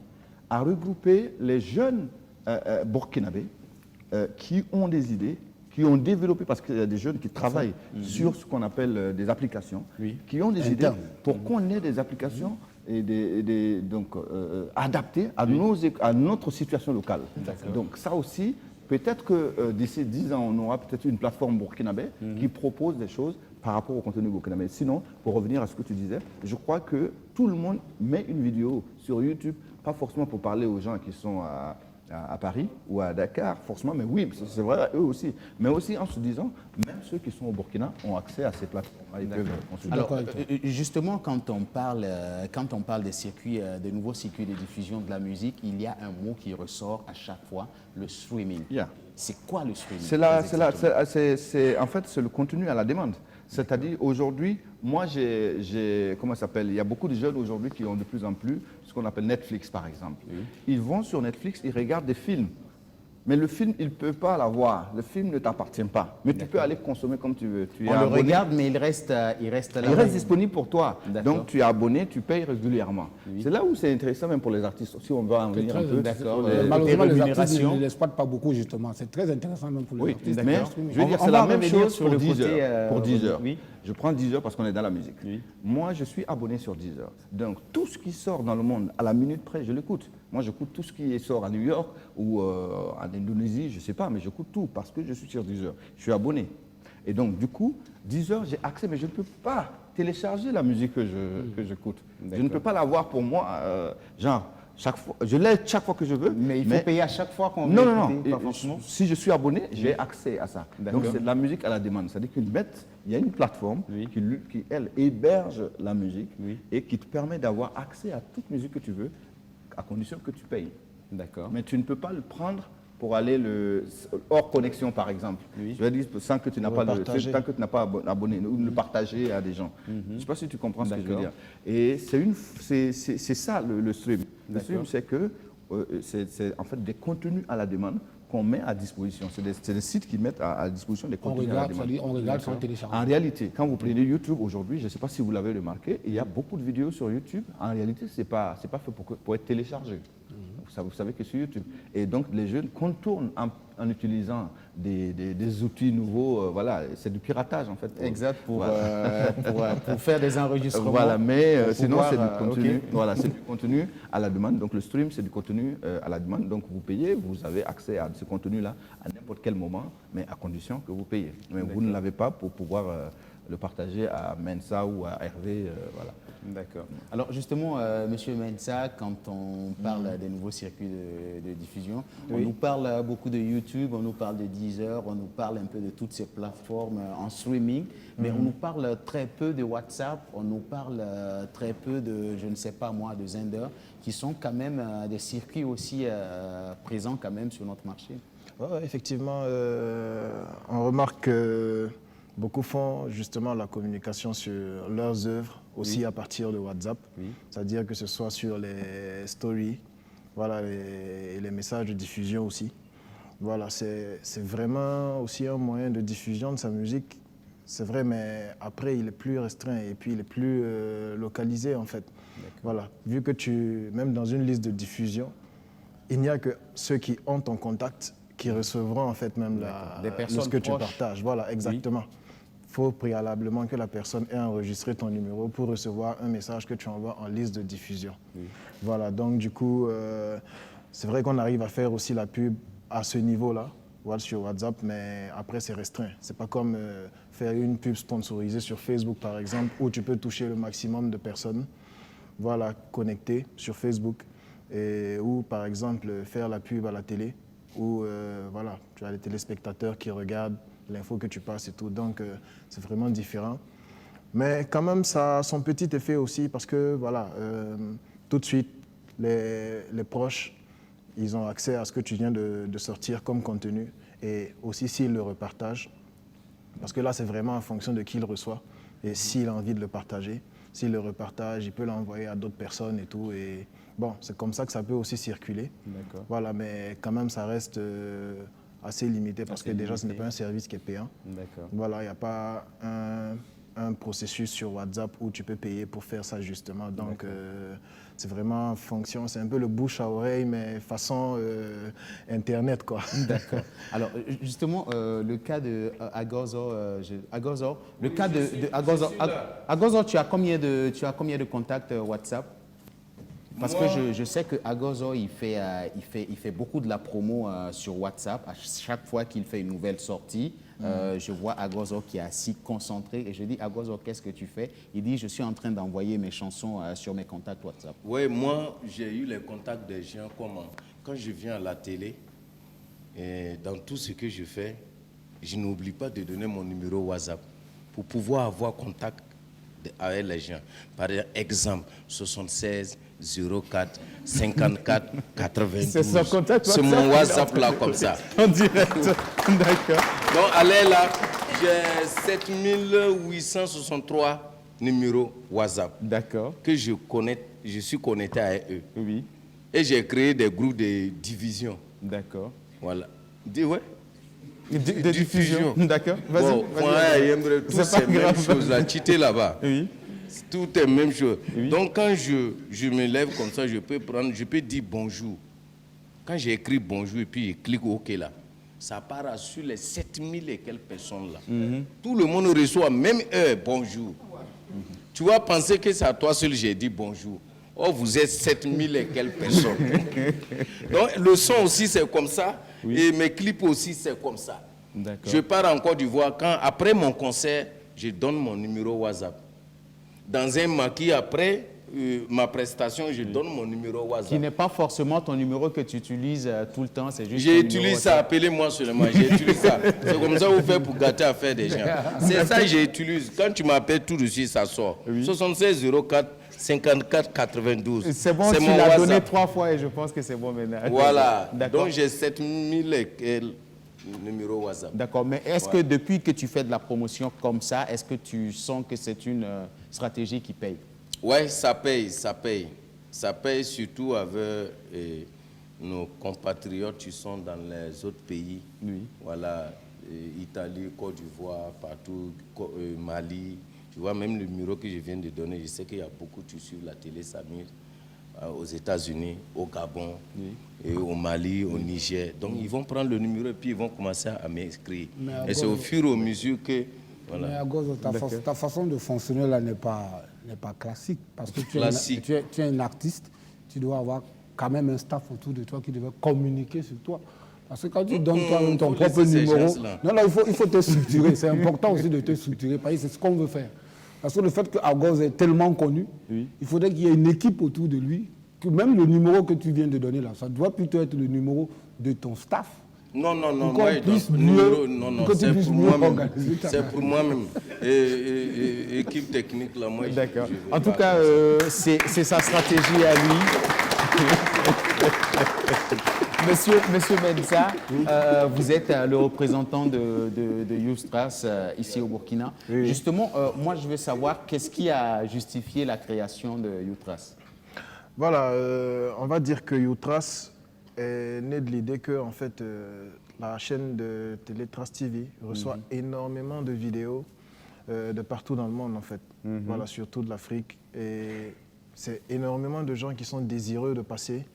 à regrouper les jeunes burkinabés qui ont des idées, qui ont développé, parce qu'il y a des jeunes qui travaillent sur ce qu'on appelle des applications, qui ont des idées pour qu'on ait des applications et donc, adaptées à notre situation locale. Donc ça aussi, peut-être que d'ici 10 ans, on aura peut-être une plateforme burkinabé qui propose des choses par rapport au contenu burkinabé. Sinon, pour revenir à ce que tu disais, je crois que tout le monde met une vidéo sur YouTube, pas forcément pour parler aux gens qui sont à Paris ou à Dakar, forcément, mais oui, c'est vrai, eux aussi. Mais aussi en se disant, même ceux qui sont au Burkina ont accès à ces plateformes. Alors, justement, quand on parle des circuits, des nouveaux circuits de diffusion de la musique, il y a un mot qui ressort à chaque fois, le streaming. C'est quoi le streaming? En fait, c'est le contenu à la demande. C'est-à-dire, aujourd'hui, moi, comment ça s'appelle? Il y a beaucoup de jeunes aujourd'hui qui ont de plus en plus ce qu'on appelle Netflix, par exemple. Ils vont sur Netflix, ils regardent des films. Mais le film, il ne peut pas l'avoir. Le film ne t'appartient pas. Mais tu peux aller consommer comme tu veux. On le regarde, mais il reste là. Il reste disponible pour toi. Donc, tu es abonné, tu payes régulièrement. C'est là où c'est intéressant, même pour les artistes. Si on va en venir un peu. Malheureusement, les artistes ne l'exploitent pas beaucoup, justement. C'est très intéressant, même pour les artistes. Mais je veux dire, c'est la même chose sur 10 heures. Pour 10 heures. Je prends 10 heures parce qu'on est dans la musique. Moi, je suis abonné sur 10 heures. Donc, tout ce qui sort dans le monde, à la minute près, je l'écoute. Moi, j'écoute tout ce qui sort à New York ou en Indonésie, je ne sais pas, mais j'écoute tout parce que je suis sur 10 heures. Je suis abonné. Et donc, du coup, 10 heures, j'ai accès, mais je ne peux pas télécharger la musique que j'écoute. Je ne peux pas l'avoir pour moi, chaque fois, je l'ai chaque fois que je veux. Mais il faut payer à chaque fois qu'on veut. Non. Si je suis abonné, j'ai accès à ça. Donc c'est de la musique à la demande. C'est-à-dire il y a une plateforme qui, elle, héberge la musique et qui te permet d'avoir accès à toute musique que tu veux, à condition que tu payes. D'accord. Mais tu ne peux pas le prendre pour aller hors connexion, par exemple. Je veux dire, sans que tu n'as pas tant que tu n'as pas abonné ou le partager à des gens. Je ne sais pas si tu comprends ce que je veux dire. Et c'est ça le stream. Le stream, c'est que c'est en fait des contenus à la demande qu'on met à disposition. C'est des sites qui mettent à disposition des contenus à la demande. On regarde sans télécharger. En réalité, quand vous prenez YouTube aujourd'hui, je ne sais pas si vous l'avez remarqué, il y a beaucoup de vidéos sur YouTube. En réalité, ce n'est pas fait pour être téléchargé. Vous savez que sur YouTube. Et donc, les jeunes contournent en utilisant des outils nouveaux. Voilà, c'est du piratage, en fait. Exact, pour faire des enregistrements. Voilà, mais sinon, c'est du contenu. Voilà, c'est du contenu à la demande. Donc, le stream, c'est du contenu à la demande. Donc, vous payez, vous avez accès à ce contenu-là à n'importe quel moment, mais à condition que vous payez. Mais vous ne l'avez pas pour pouvoir le partager à Mensa ou à Hervé. Voilà. D'accord. Alors justement, Monsieur Mensa, quand on parle des nouveaux circuits de diffusion, on nous parle beaucoup de YouTube, on nous parle de Deezer, on nous parle un peu de toutes ces plateformes en streaming, mais on nous parle très peu de WhatsApp, on nous parle très peu de, je ne sais pas moi, de Zender, qui sont quand même des circuits aussi présents quand même sur notre marché. Ouais, effectivement, on remarque que beaucoup font justement la communication sur leurs œuvres aussi à partir de WhatsApp, c'est-à-dire que ce soit sur les stories, voilà, et les messages de diffusion aussi. Voilà, c'est vraiment aussi un moyen de diffusion de sa musique C'est vrai, mais après, il est plus restreint et puis il est plus localisé, en fait. Voilà. Vu que même dans une liste de diffusion, il n'y a que ceux qui ont ton contact qui recevront, en fait, même ce que tu partages. Voilà, exactement. Il faut préalablement que la personne ait enregistré ton numéro pour recevoir un message que tu envoies en liste de diffusion. Voilà, donc du coup, c'est vrai qu'on arrive à faire aussi la pub à ce niveau-là, sur WhatsApp, mais après c'est restreint. C'est pas comme faire une pub sponsorisée sur Facebook par exemple, où tu peux toucher le maximum de personnes, voilà, connectées sur Facebook, ou par exemple faire la pub à la télé, où voilà, tu as les téléspectateurs qui regardent l'info que tu passes et tout, donc c'est vraiment différent. Mais quand même, ça a son petit effet aussi, parce que voilà, tout de suite, les proches, ils ont accès à ce que tu viens de sortir comme contenu, et aussi s'ils le repartagent, parce que là, c'est vraiment en fonction de qui le reçoit, et s'il a envie de le partager. S'il le repartage, il peut l'envoyer à d'autres personnes et tout, et bon, c'est comme ça que ça peut aussi circuler. Voilà, mais quand même, ça reste assez limité, parce que déjà, ce n'est pas un service qui est payant. Voilà, il n'y a pas un processus sur WhatsApp où tu peux payer pour faire ça justement. Donc, c'est vraiment en fonction, c'est un peu le bouche à oreille, mais façon Internet, quoi. D'accord. Alors, justement, le cas de Agozor, le cas de Agozor, Agozor, tu as combien de contacts WhatsApp? Parce que je sais que Agozor, il fait beaucoup de la promo sur WhatsApp. À chaque fois qu'il fait une nouvelle sortie, je vois Agozor qui est assis concentré et je dis, Agozor, qu'est-ce que tu fais? Il dit, je suis en train d'envoyer mes chansons sur mes contacts WhatsApp. Oui, moi, j'ai eu les contacts des gens quand je viens à la télé, et dans tout ce que je fais, je n'oublie pas de donner mon numéro WhatsApp pour pouvoir avoir contact avec les gens. Par exemple, 76 04 54 92. C'est son contact WhatsApp. C'est mon WhatsApp là, comme ça. En direct. D'accord. Donc, allez là, j'ai 7863 numéros WhatsApp. D'accord. Que je suis connecté à eux. Oui. Et j'ai créé des groupes de division. D'accord. Voilà. Ouais. De diffusion. D'accord. Vas-y. Bon, C'est pas ces mêmes grave. choses là. Tité là-bas. Oui. Tout est même chose. Oui. Donc quand je me lève comme ça, je peux dire bonjour. Quand j'ai écrit bonjour et puis je clique OK là, ça part sur les 7000 et quelques personnes là. Tout le monde reçoit, même eux, bonjour. Tu vas penser que c'est à toi seul j'ai dit bonjour. Oh, vous êtes 7000 et quelques personnes. Donc le son aussi c'est comme ça. Oui. Et mes clips aussi c'est comme ça. Je pars en Côte d'Ivoire. Après mon concert, je donne mon numéro WhatsApp. Dans un maquis après ma prestation, je donne mon numéro WhatsApp. Qui n'est pas forcément ton numéro que tu utilises tout le temps, c'est juste. J'utilise ça, appelez-moi seulement, j'utilise ça. C'est comme ça que vous faites pour gâter à faire des gens. C'est ça que j'utilise. Quand tu m'appelles tout de suite, ça sort. Oui. 76 04 54 92. C'est bon, tu l'as donné 3 fois et je pense que c'est bon maintenant. Voilà. Donc j'ai 7000 numéro WhatsApp. D'accord, mais est-ce que depuis que tu fais de la promotion comme ça, est-ce que tu sens que c'est une stratégie qui paye? Oui, ça paye, ça paye. Ça paye surtout avec nos compatriotes qui sont dans les autres pays. Oui. Voilà, Italie, Côte d'Ivoire, partout, Mali. Tu vois, même le numéro que je viens de donner, je sais qu'il y a beaucoup qui suivent la télé, Samir, aux États-Unis, au Gabon, et au Mali, au Niger. Donc, ils vont prendre le numéro et puis ils vont commencer à m'inscrire. Et c'est au fur et à mesure que... Voilà. Mais à cause de ta façon de fonctionner là n'est pas classique. Parce que tu es un artiste, tu dois avoir quand même un staff autour de toi qui devait communiquer sur toi. Parce que quand tu donnes toi-même ton propre numéro... Non, il faut te structurer. C'est important aussi de te structurer. Parce que c'est ce qu'on veut faire. Parce que le fait que Agozor est tellement connu, il faudrait qu'il y ait une équipe autour de lui, que même le numéro que tu viens de donner là, ça doit plutôt être le numéro de ton staff. Non, c'est pour moi-même. C'est pour moi-même. Équipe technique, là, moi, d'accord. En tout cas, c'est sa stratégie à lui. Monsieur Mensah, vous êtes le représentant de Youth Trust ici au Burkina. Oui. Justement, moi, je veux savoir qu'est-ce qui a justifié la création de Youth Trust? Voilà, on va dire que Youth Trust est né de l'idée que, en fait, la chaîne de télé Trust TV reçoit énormément de vidéos de partout dans le monde, en fait. Voilà, surtout de l'Afrique. Et c'est énormément de gens qui sont désireux de passer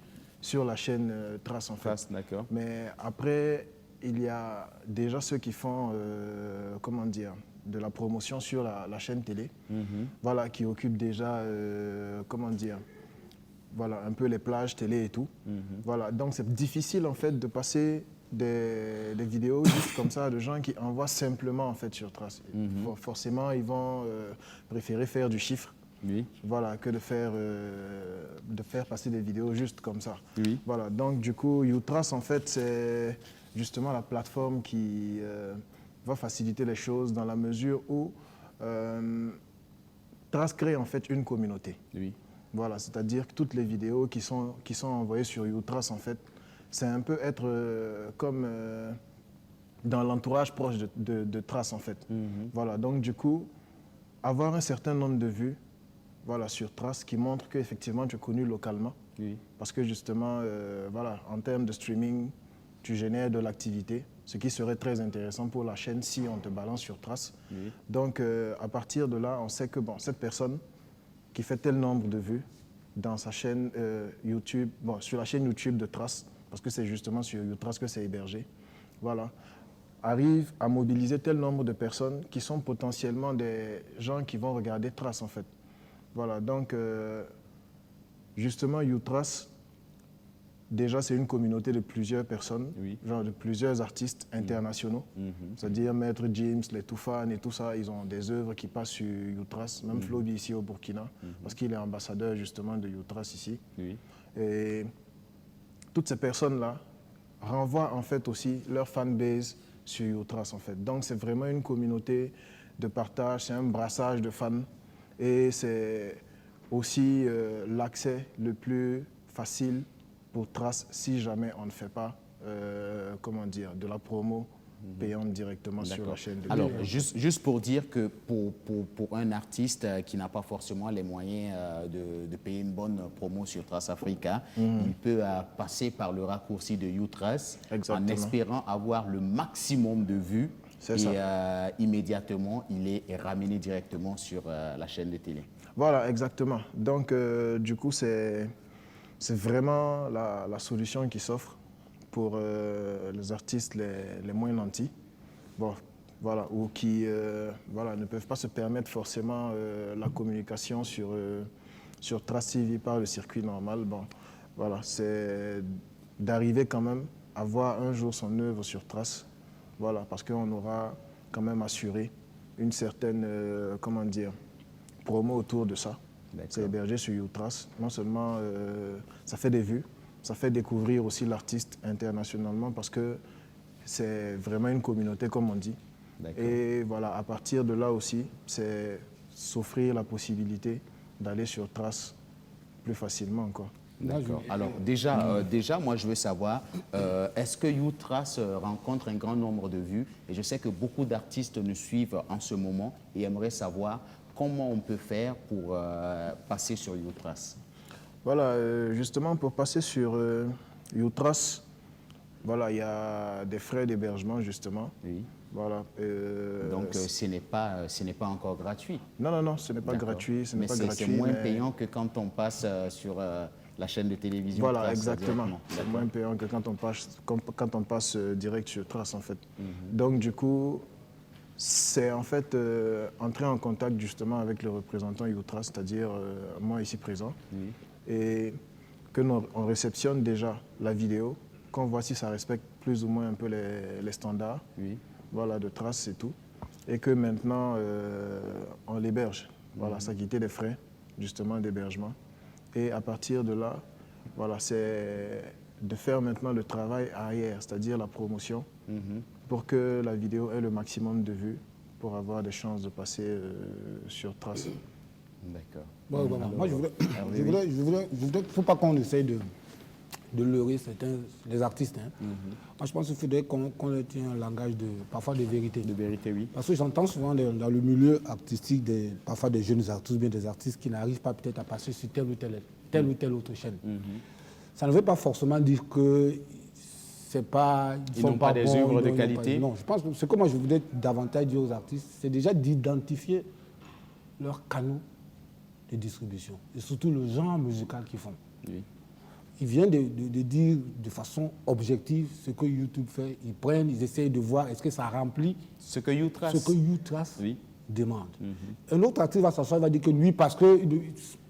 sur la chaîne Trace, en fait. D'accord. Mais après, il y a déjà ceux qui font, comment dire, de la promotion sur la chaîne télé, voilà, qui occupent déjà, comment dire, voilà, un peu les plages télé et tout. Voilà, donc c'est difficile en fait de passer des vidéos juste comme ça de gens qui envoient simplement en fait sur Trace. Forcément, ils vont préférer faire du chiffre, voilà, que de faire passer des vidéos juste comme ça. Voilà, donc du coup, YouTrace en fait c'est justement la plateforme qui va faciliter les choses dans la mesure où Trace crée en fait une communauté. Voilà, c'est-à-dire que toutes les vidéos qui sont envoyées sur YouTrace, en fait, c'est un peu être comme dans l'entourage proche de Trace, en fait. Voilà, donc du coup, avoir un certain nombre de vues, voilà, sur Trace qui montre qu'effectivement tu es connu localement. Parce que justement, voilà, en termes de streaming, tu génères de l'activité, ce qui serait très intéressant pour la chaîne si on te balance sur Trace. Donc, à partir de là, on sait que bon, cette personne qui fait tel nombre de vues dans sa chaîne YouTube, bon, sur la chaîne YouTube de Trace, parce que c'est justement sur YouTrace que c'est hébergé, voilà, arrive à mobiliser tel nombre de personnes qui sont potentiellement des gens qui vont regarder Trace, en fait. Voilà, donc, justement, YouTrace, déjà, c'est une communauté de plusieurs personnes, genre de plusieurs artistes internationaux. C'est-à-dire Maître James, les Toufan et tout ça, ils ont des œuvres qui passent sur YouTrace, même Flobi ici au Burkina, parce qu'il est ambassadeur justement de YouTrace ici. Et toutes ces personnes-là renvoient en fait aussi leur fanbase sur YouTrace en fait. Donc c'est vraiment une communauté de partage, c'est un brassage de fans et c'est aussi l'accès le plus facile pour Trace si jamais on ne fait pas, comment dire, de la promo payante directement sur la chaîne. Alors, juste pour dire que pour un artiste qui n'a pas forcément les moyens de payer une bonne promo sur Trace Africa, il peut passer par le raccourci de YouTrace en espérant avoir le maximum de vues. Et immédiatement, il est ramené directement sur la chaîne de télé. Voilà, exactement. Donc, du coup, c'est vraiment la solution qui s'offre pour les artistes les moins nantis, bon, voilà, ou qui voilà, ne peuvent pas se permettre forcément la communication sur Trace TV par le circuit normal. Bon, voilà, c'est d'arriver quand même à voir un jour son œuvre sur Trace, voilà, parce qu'on aura quand même assuré une certaine, comment dire, promo autour de ça. C'est hébergé sur YouTrace. Non seulement ça fait des vues, ça fait découvrir aussi l'artiste internationalement parce que c'est vraiment une communauté, comme on dit. Et voilà, à partir de là aussi, c'est s'offrir la possibilité d'aller sur Trace plus facilement encore. D'accord. Alors déjà, moi je veux savoir, est-ce que YouTrace rencontre un grand nombre de vues? Et je sais que beaucoup d'artistes nous suivent en ce moment et aimeraient savoir comment on peut faire pour passer sur YouTrace. Voilà, justement pour passer sur YouTrace, voilà, il y a des frais d'hébergement justement. Voilà, donc ce n'est pas encore gratuit. Non, ce n'est pas gratuit. Mais c'est moins payant que quand on passe sur la chaîne de télévision. Voilà, Trace, exactement. C'est moins payant que quand on passe direct sur Trace en fait. Donc du coup, c'est en fait entrer en contact justement avec le représentant YouTrace, c'est-à-dire moi ici présent, et qu'on réceptionne déjà la vidéo, qu'on voit si ça respecte plus ou moins un peu les standards, voilà, de Trace et tout, et que maintenant on l'héberge, voilà, s'acquitter des frais justement d'hébergement. Et à partir de là, voilà, c'est de faire maintenant le travail arrière, c'est-à-dire la promotion, pour que la vidéo ait le maximum de vues, pour avoir des chances de passer sur Trace. D'accord. Bon, voilà. Moi, je voudrais, il ne faut pas qu'on essaye de leurrer les artistes. Hein. Moi, je pense qu'il faudrait qu'on ait un langage parfois de vérité. De vérité, oui. Parce que j'entends souvent dans le milieu artistique, parfois des jeunes artistes, bien des artistes qui n'arrivent pas peut-être à passer sur telle ou telle autre chaîne. Ça ne veut pas forcément dire que c'est pas... Ils n'ont pas des œuvres de qualité? Non, je pense que ce que moi je voudrais davantage dire aux artistes, c'est déjà d'identifier leur canaux de distribution et surtout le genre musical qu'ils font. Oui. Ils viennent de dire de façon objective ce que YouTube fait. Ils prennent, ils essayent de voir est-ce que ça remplit ce que YouTrace oui. demande. Un autre artiste va s'asseoir et va dire que lui, parce que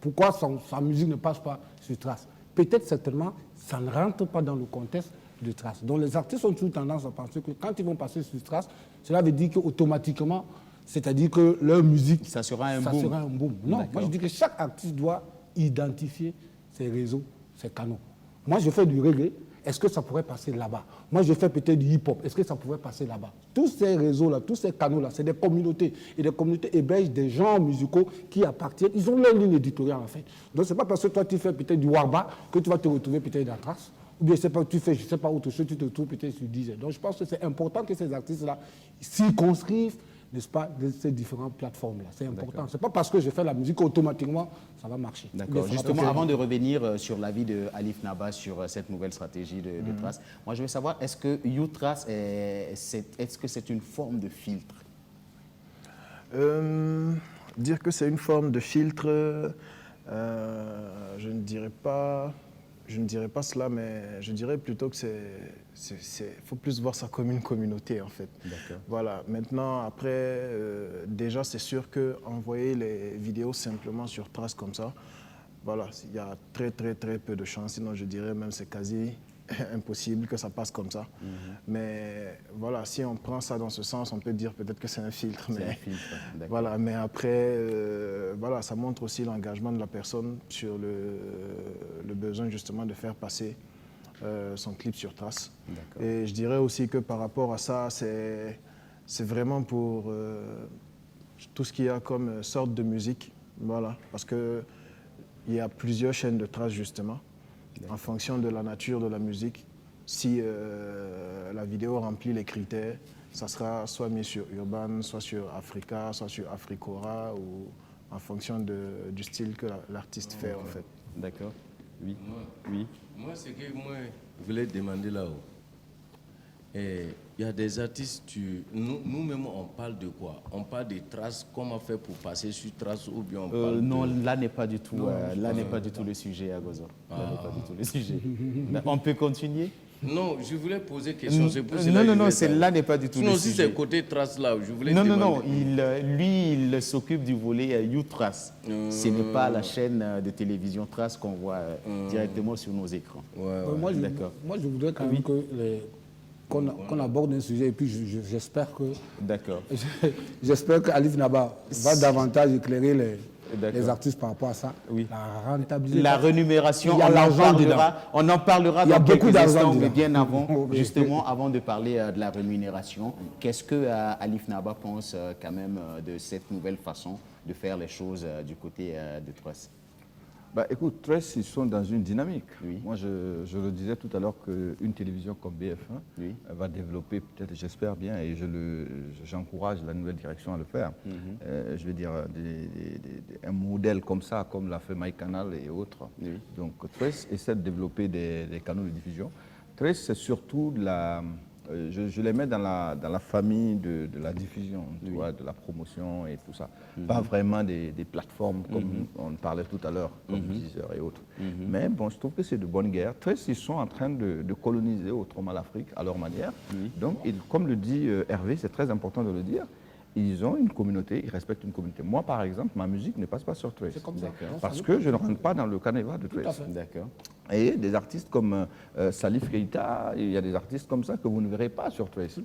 pourquoi sa musique ne passe pas sur Trace? Peut-être certainement, ça ne rentre pas dans le contexte de Trace. Donc les artistes ont toujours tendance à penser que quand ils vont passer sur Trace, cela veut dire qu'automatiquement, c'est-à-dire que leur musique, ça sera un boom. Non, moi je dis que chaque artiste doit identifier ses réseaux, ses canaux. Moi je fais du reggae, est-ce que ça pourrait passer là-bas? Moi je fais peut-être du hip-hop, est-ce que ça pourrait passer là-bas? Tous ces réseaux-là, tous ces canaux-là, c'est des communautés. Et des communautés hébergent des genres musicaux qui appartiennent, ils ont leur ligne éditoriale en fait. Donc c'est pas parce que toi tu fais peut-être du warba que tu vas te retrouver peut-être dans Trace. Ou bien tu fais, je ne sais pas, autre chose, tu te retrouves peut-être sur Deezer. Donc je pense que c'est important que ces artistes-là circonscrivent, n'est-ce pas, de ces différentes plateformes-là. C'est important. Ce n'est pas parce que je fais la musique qu'automatiquement, ça va marcher. D'accord. Justement, avant de revenir sur l'avis de Alif Naba sur cette nouvelle stratégie de Trace, moi je veux savoir, est-ce que YouTrace, est-ce que c'est une forme de filtre? Dire que c'est une forme de filtre, je ne dirais pas cela, mais je dirais plutôt que faut plus voir ça comme une communauté en fait. Voilà. Maintenant, après, déjà c'est sûr que envoyer les vidéos simplement sur Trace comme ça, voilà, il y a très peu de chance. Sinon, je dirais même c'est quasi impossible que ça passe comme ça. Mais voilà, si on prend ça dans ce sens, on peut dire peut-être que c'est un filtre. Voilà, mais après, voilà, ça montre aussi l'engagement de la personne sur le besoin justement de faire passer son clip sur Trace. Et je dirais aussi que par rapport à ça, c'est vraiment pour tout ce qu'il y a comme sorte de musique. Voilà, parce qu'il y a plusieurs chaînes de Trace justement. En fonction de la nature de la musique, si la vidéo remplit les critères, ça sera soit mis sur Urban, soit sur Africa, soit sur Africora, ou en fonction du style que l'artiste fait en fait. D'accord. Oui. Moi, ce que moi, je voulais demander là-haut, il y a des artistes, nous-mêmes, on parle de quoi? On parle des Traces, comment faire pour passer sur Trace ou bien on parle non, là n'est pas du tout, pas du tout le sujet, Agozo. Là n'est pas du tout le sujet. On peut continuer? Non, je voulais poser une question. Non, là n'est pas du tout le sujet. Non, si c'est côté Trace là, je voulais demander. Non, il s'occupe du volet YouTrace. Ce n'est pas la chaîne de télévision Trace qu'on voit directement sur nos écrans. Moi, je voudrais quand même qu'on aborde un sujet et puis j'espère que... D'accord. J'espère qu'Alif Naba va davantage éclairer les artistes par rapport à ça. Oui. La rentabilité. La rémunération, il y a l'argent dedans. On en parlera il y a dans beaucoup quelques instants, dedans. mais bien avant, justement, avant de parler de la rémunération, qu'est-ce que Alif Naba pense quand même de cette nouvelle façon de faire les choses du côté de Trace? Écoute, Trace, ils sont dans une dynamique. Oui. Moi, je le disais tout à l'heure qu'une télévision comme BF1 va développer, peut-être, j'espère bien, et j'encourage la nouvelle direction à le faire. Je veux dire, un modèle comme ça, comme l'a fait MyCanal et autres. Donc, Trace essaie de développer des canaux de diffusion. Trace, c'est surtout de la... Je les mets dans la famille de la diffusion, tu vois, de la promotion et tout ça. Pas vraiment des plateformes comme on parlait tout à l'heure, comme Deezer et autres. Mais bon, je trouve que c'est de bonne guerre. Trace, ils sont en train de coloniser autrement l'Afrique à leur manière. Donc, comme le dit Hervé, c'est très important de le dire, ils ont une communauté, ils respectent une communauté. Moi, par exemple, ma musique ne passe pas sur Trace. C'est comme ça. Parce que je ne rentre pas dans le canevas de Trace. D'accord. Et des artistes comme Salif Keita, il y a des artistes comme ça que vous ne verrez pas sur Trace.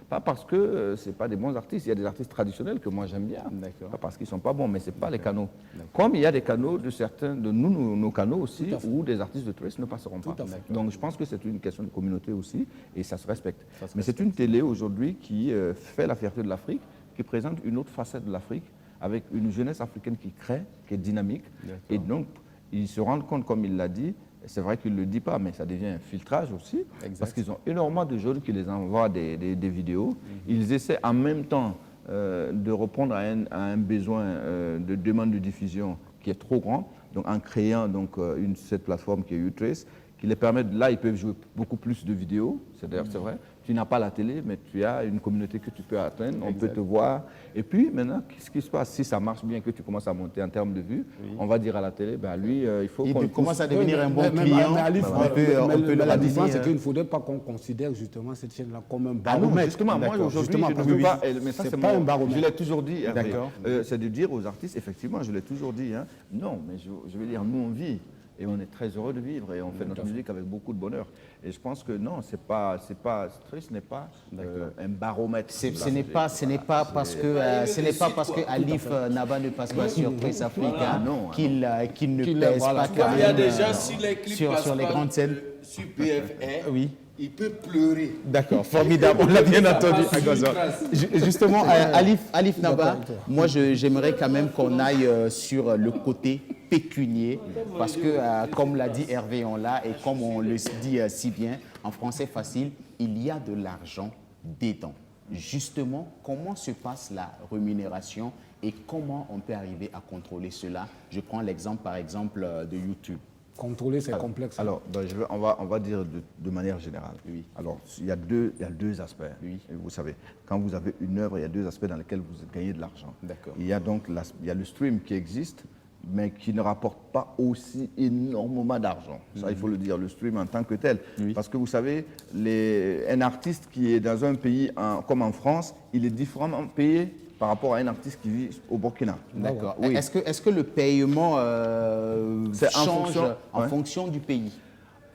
Pas parce que ce pas des bons artistes, il y a des artistes traditionnels que moi j'aime bien. Pas parce qu'ils ne sont pas bons, mais ce n'est pas les canaux. Comme il y a des canaux de certains, de nous, nos canaux aussi, où des artistes de Trace ne passeront pas. Donc je pense que c'est une question de communauté aussi, et ça se respecte. Mais c'est une télé aujourd'hui qui fait la fierté de l'Afrique, qui présente une autre facette de l'Afrique, avec une jeunesse africaine qui crée, qui est dynamique. Et donc, ils se rendent compte, comme il l'a dit, c'est vrai qu'il ne le dit pas, mais ça devient un filtrage aussi, parce qu'ils ont énormément de jeunes qui les envoient des vidéos. Ils essaient en même temps de répondre à un besoin de demande de diffusion qui est trop grand, donc en créant cette plateforme qui est YouTrace, qui les permet, là, ils peuvent jouer beaucoup plus de vidéos, c'est vrai. Tu n'as pas la télé, mais tu as une communauté que tu peux atteindre, on peut te voir. Et puis, maintenant, qu'est-ce qui se passe? Si ça marche bien, que tu commences à monter en termes de vues, on va dire à la télé, ben lui, il faut qu'on... Il commence à devenir un bon client. La différence, c'est qu'il ne faudrait pas qu'on considère justement cette chaîne-là comme un baromètre. Ah non, justement, moi, aujourd'hui, je ne veux pas... Mais ça, c'est pas un baromètre. Je l'ai toujours dit. C'est de dire aux artistes, effectivement, je l'ai toujours dit, hein, non, mais je veux dire, nous, on vit. Et on est très heureux de vivre et on fait notre musique avec beaucoup de bonheur. Et je pense que non, ce n'est pas un baromètre. Ce n'est pas parce que Alif Naba ne passe pas sur Trace Africa qu'il ne pèse pas quand même. Il y a des gens, si les clips passent sur les grandes scènes. Sur BFR, oui. Il peut pleurer. D'accord, formidable, on l'a bien entendu. Justement, Alif Naba, moi j'aimerais quand même qu'on aille sur le côté pécunier, parce que comme l'a dit Hervé, on l'a, et comme on le dit si bien, en français facile, il y a de l'argent dedans. Justement, comment se passe la rémunération et comment on peut arriver à contrôler cela? Je prends l'exemple par exemple de YouTube. Contrôler, c'est complexe. Alors, on va dire de manière générale. Oui. Alors, il y a deux aspects. Oui. Vous savez, quand vous avez une œuvre, il y a deux aspects dans lesquels vous gagnez de l'argent. D'accord. Il y a donc le stream qui existe, mais qui ne rapporte pas aussi énormément d'argent. Ça, il faut le dire, le stream en tant que tel. Oui. Parce que vous savez, un artiste qui est dans un pays comme en France, il est différemment payé par rapport à un artiste qui vit au Burkina. D'accord. Oui. Est-ce que le paiement change en fonction du pays?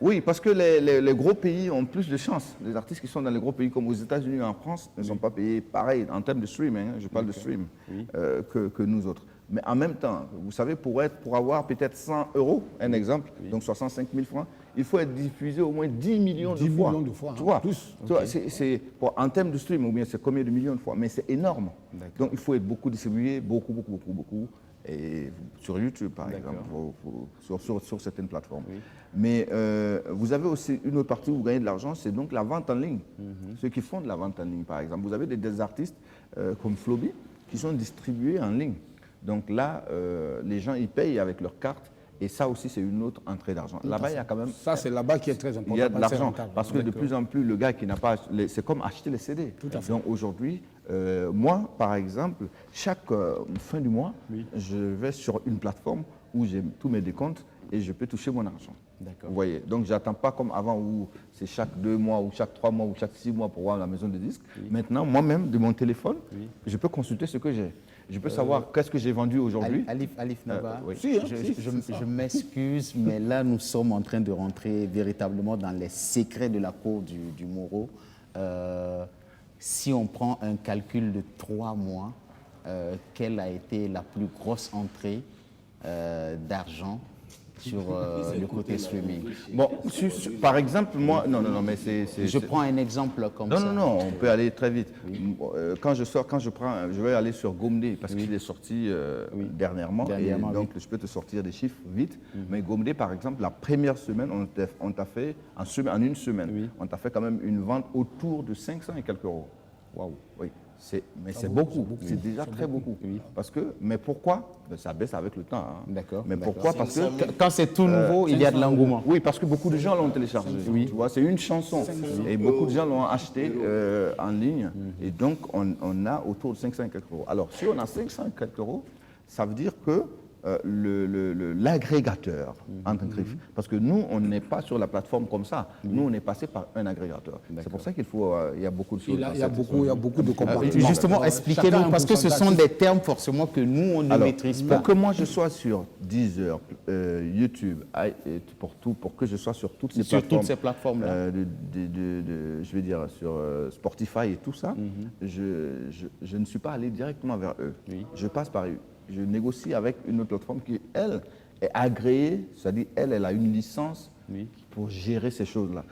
Oui, parce que les gros pays ont plus de chance. Les artistes qui sont dans les gros pays comme aux États-Unis ou en France ne sont pas payés pareil en termes de stream, hein, je parle de stream, que nous autres. Mais en même temps, vous savez, pour avoir peut-être 100 €, un exemple, donc 65 000 francs, il faut être diffusé au moins 10 millions de fois. 10 millions de fois, tu vois, plus. Tu vois, en termes de stream, ou bien c'est combien de millions de fois, mais c'est énorme. Donc il faut être beaucoup distribué, beaucoup. Et sur YouTube, par exemple, sur certaines plateformes. Oui. Mais vous avez aussi une autre partie où vous gagnez de l'argent, c'est donc la vente en ligne. Ceux qui font de la vente en ligne, par exemple. Vous avez des artistes comme Floby qui sont distribués en ligne. Donc là, les gens, ils payent avec leur carte. Et ça aussi, c'est une autre entrée d'argent. Là-bas, il y a quand même... Ça, c'est là-bas qui est très important. Il y a de l'argent. Parce que de plus en plus, le gars qui n'a pas... C'est comme acheter les CD. Tout à fait. Donc aujourd'hui, moi, par exemple, chaque fin du mois, je vais sur une plateforme où j'ai tous mes décomptes et je peux toucher mon argent. Vous voyez. Donc, je n'attends pas comme avant où c'est chaque 2 mois ou chaque 3 mois ou chaque 6 mois pour voir la maison de disques. Maintenant, moi-même, de mon téléphone, je peux consulter ce que j'ai. Je peux savoir qu'est-ce que j'ai vendu aujourd'hui. Alif Naba, je m'excuse, mais là, nous sommes en train de rentrer véritablement dans les secrets de la cour du Moro. Si on prend un calcul de 3 mois, quelle a été la plus grosse entrée d'argent sur le côté streaming? Bon, par exemple, moi... Non, mais c'est... Je prends un exemple comme ça. Non, on peut aller très vite. Je vais aller sur Gomdé, parce qu'il est sorti dernièrement, et donc je peux te sortir des chiffres vite. Mais Gomdé, par exemple, la première semaine, on t'a fait, en une semaine, on t'a fait quand même une vente autour de 500 et quelques euros. Waouh, oui. Mais c'est beaucoup, c'est déjà très beaucoup. Parce que, mais pourquoi? Ça baisse avec le temps. Hein. D'accord. Mais pourquoi? Parce que quand c'est tout nouveau, il y a de l'engouement. Oui, parce que beaucoup de gens l'ont téléchargé. Tu vois, c'est une chanson. Et beaucoup de gens l'ont acheté en ligne. Et donc, on a autour de 500 et quelques euros. Alors, si on a 500 et quelques euros, ça veut dire que l'agrégateur, entre griffes. Parce que nous, on n'est pas sur la plateforme comme ça. Nous, on est passé par un agrégateur. C'est pour ça qu'il faut, il y a beaucoup de choses. Il y a beaucoup de comportements. Justement, expliquez-nous, parce que ce sont des termes forcément que nous, on ne maîtrise pas. Pour que moi, je sois sur Deezer, YouTube, pour que je sois sur toutes ces plateformes. Sur toutes ces plateformes-là. Je vais dire, sur Spotify et tout ça, je ne suis pas allé directement vers eux. Je passe par eux. Je négocie avec une autre plateforme qui, elle, est agréée, c'est-à-dire, elle a une licence pour gérer ces choses-là.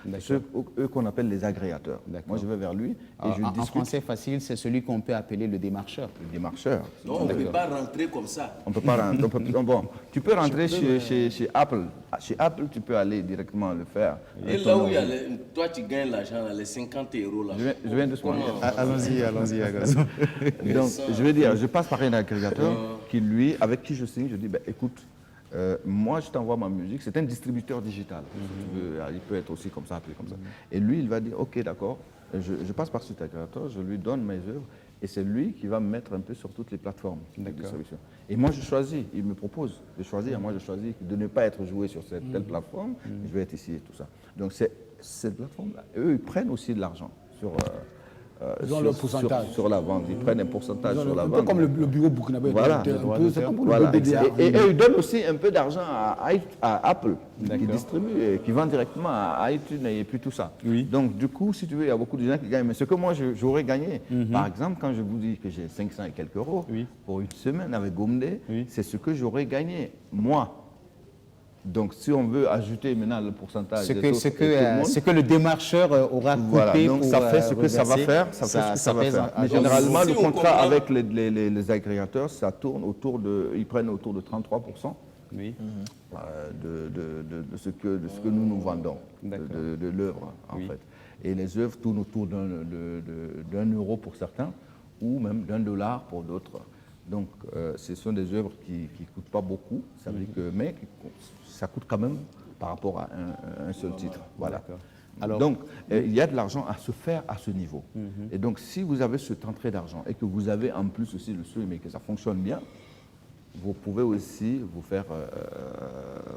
Eux qu'on appelle les agrégateurs. Moi, je vais vers lui et je discute. En français facile, c'est celui qu'on peut appeler le démarcheur. Le démarcheur. Non, on ne peut pas rentrer comme ça. On peut pas rentrer. Bon, tu peux rentrer chez Apple. Chez Apple, tu peux aller directement le faire. Et là où il y a toi, tu gagnes l'argent, les 50 € là. Je viens de se demander. Allons-y. Donc, je vais dire, je passe par un agrégateur qui, lui, avec qui je signe, je dis, ben, écoute, moi, je t'envoie ma musique. C'est un distributeur digital. Si tu veux, il peut être aussi comme ça, appelé comme ça. Et lui, il va dire, OK, d'accord, je passe par cet agrégateur, je lui donne mes œuvres, et c'est lui qui va me mettre un peu sur toutes les plateformes de distribution. Et moi, je choisis, il me propose de choisir, moi je choisis de ne pas être joué sur cette telle plateforme, je vais être ici et tout ça. Donc c'est cette plateforme-là, eux, ils prennent aussi de l'argent sur... le pourcentage. Sur la vente. Ils prennent un pourcentage sur la vente. Un peu comme le bureau burkinabé. Voilà. C'est comme Voilà. le BDA. Et eux, ils donnent aussi un peu d'argent à Apple, qui distribue, qui vend directement à iTunes et puis tout ça. Donc, du coup, si tu veux, il y a beaucoup de gens qui gagnent. Mais ce que moi, j'aurais gagné, par exemple, quand je vous dis que j'ai 500 et quelques euros pour une semaine avec Gomde, c'est ce que j'aurais gagné, moi. Donc, si on veut ajouter maintenant le pourcentage, ce que le démarcheur aura coupé, voilà, donc ça fait ce que ça va faire, ça fait ce que ça va faire. Mais généralement, le contrat avec les agrégateurs, ça tourne autour de, ils prennent autour de 33% de ce que nous vendons, de l'œuvre en fait. Et les œuvres tournent autour d'un euro pour certains, ou même $1 pour d'autres. Donc, ce sont des œuvres qui ne coûtent pas beaucoup, ça veut dire que, mais ça coûte quand même par rapport à un seul titre. Voilà. Alors, donc, il y a de l'argent à se faire à ce niveau. Et donc, si vous avez cette entrée d'argent et que vous avez en plus aussi le stream et que ça fonctionne bien, vous pouvez aussi vous faire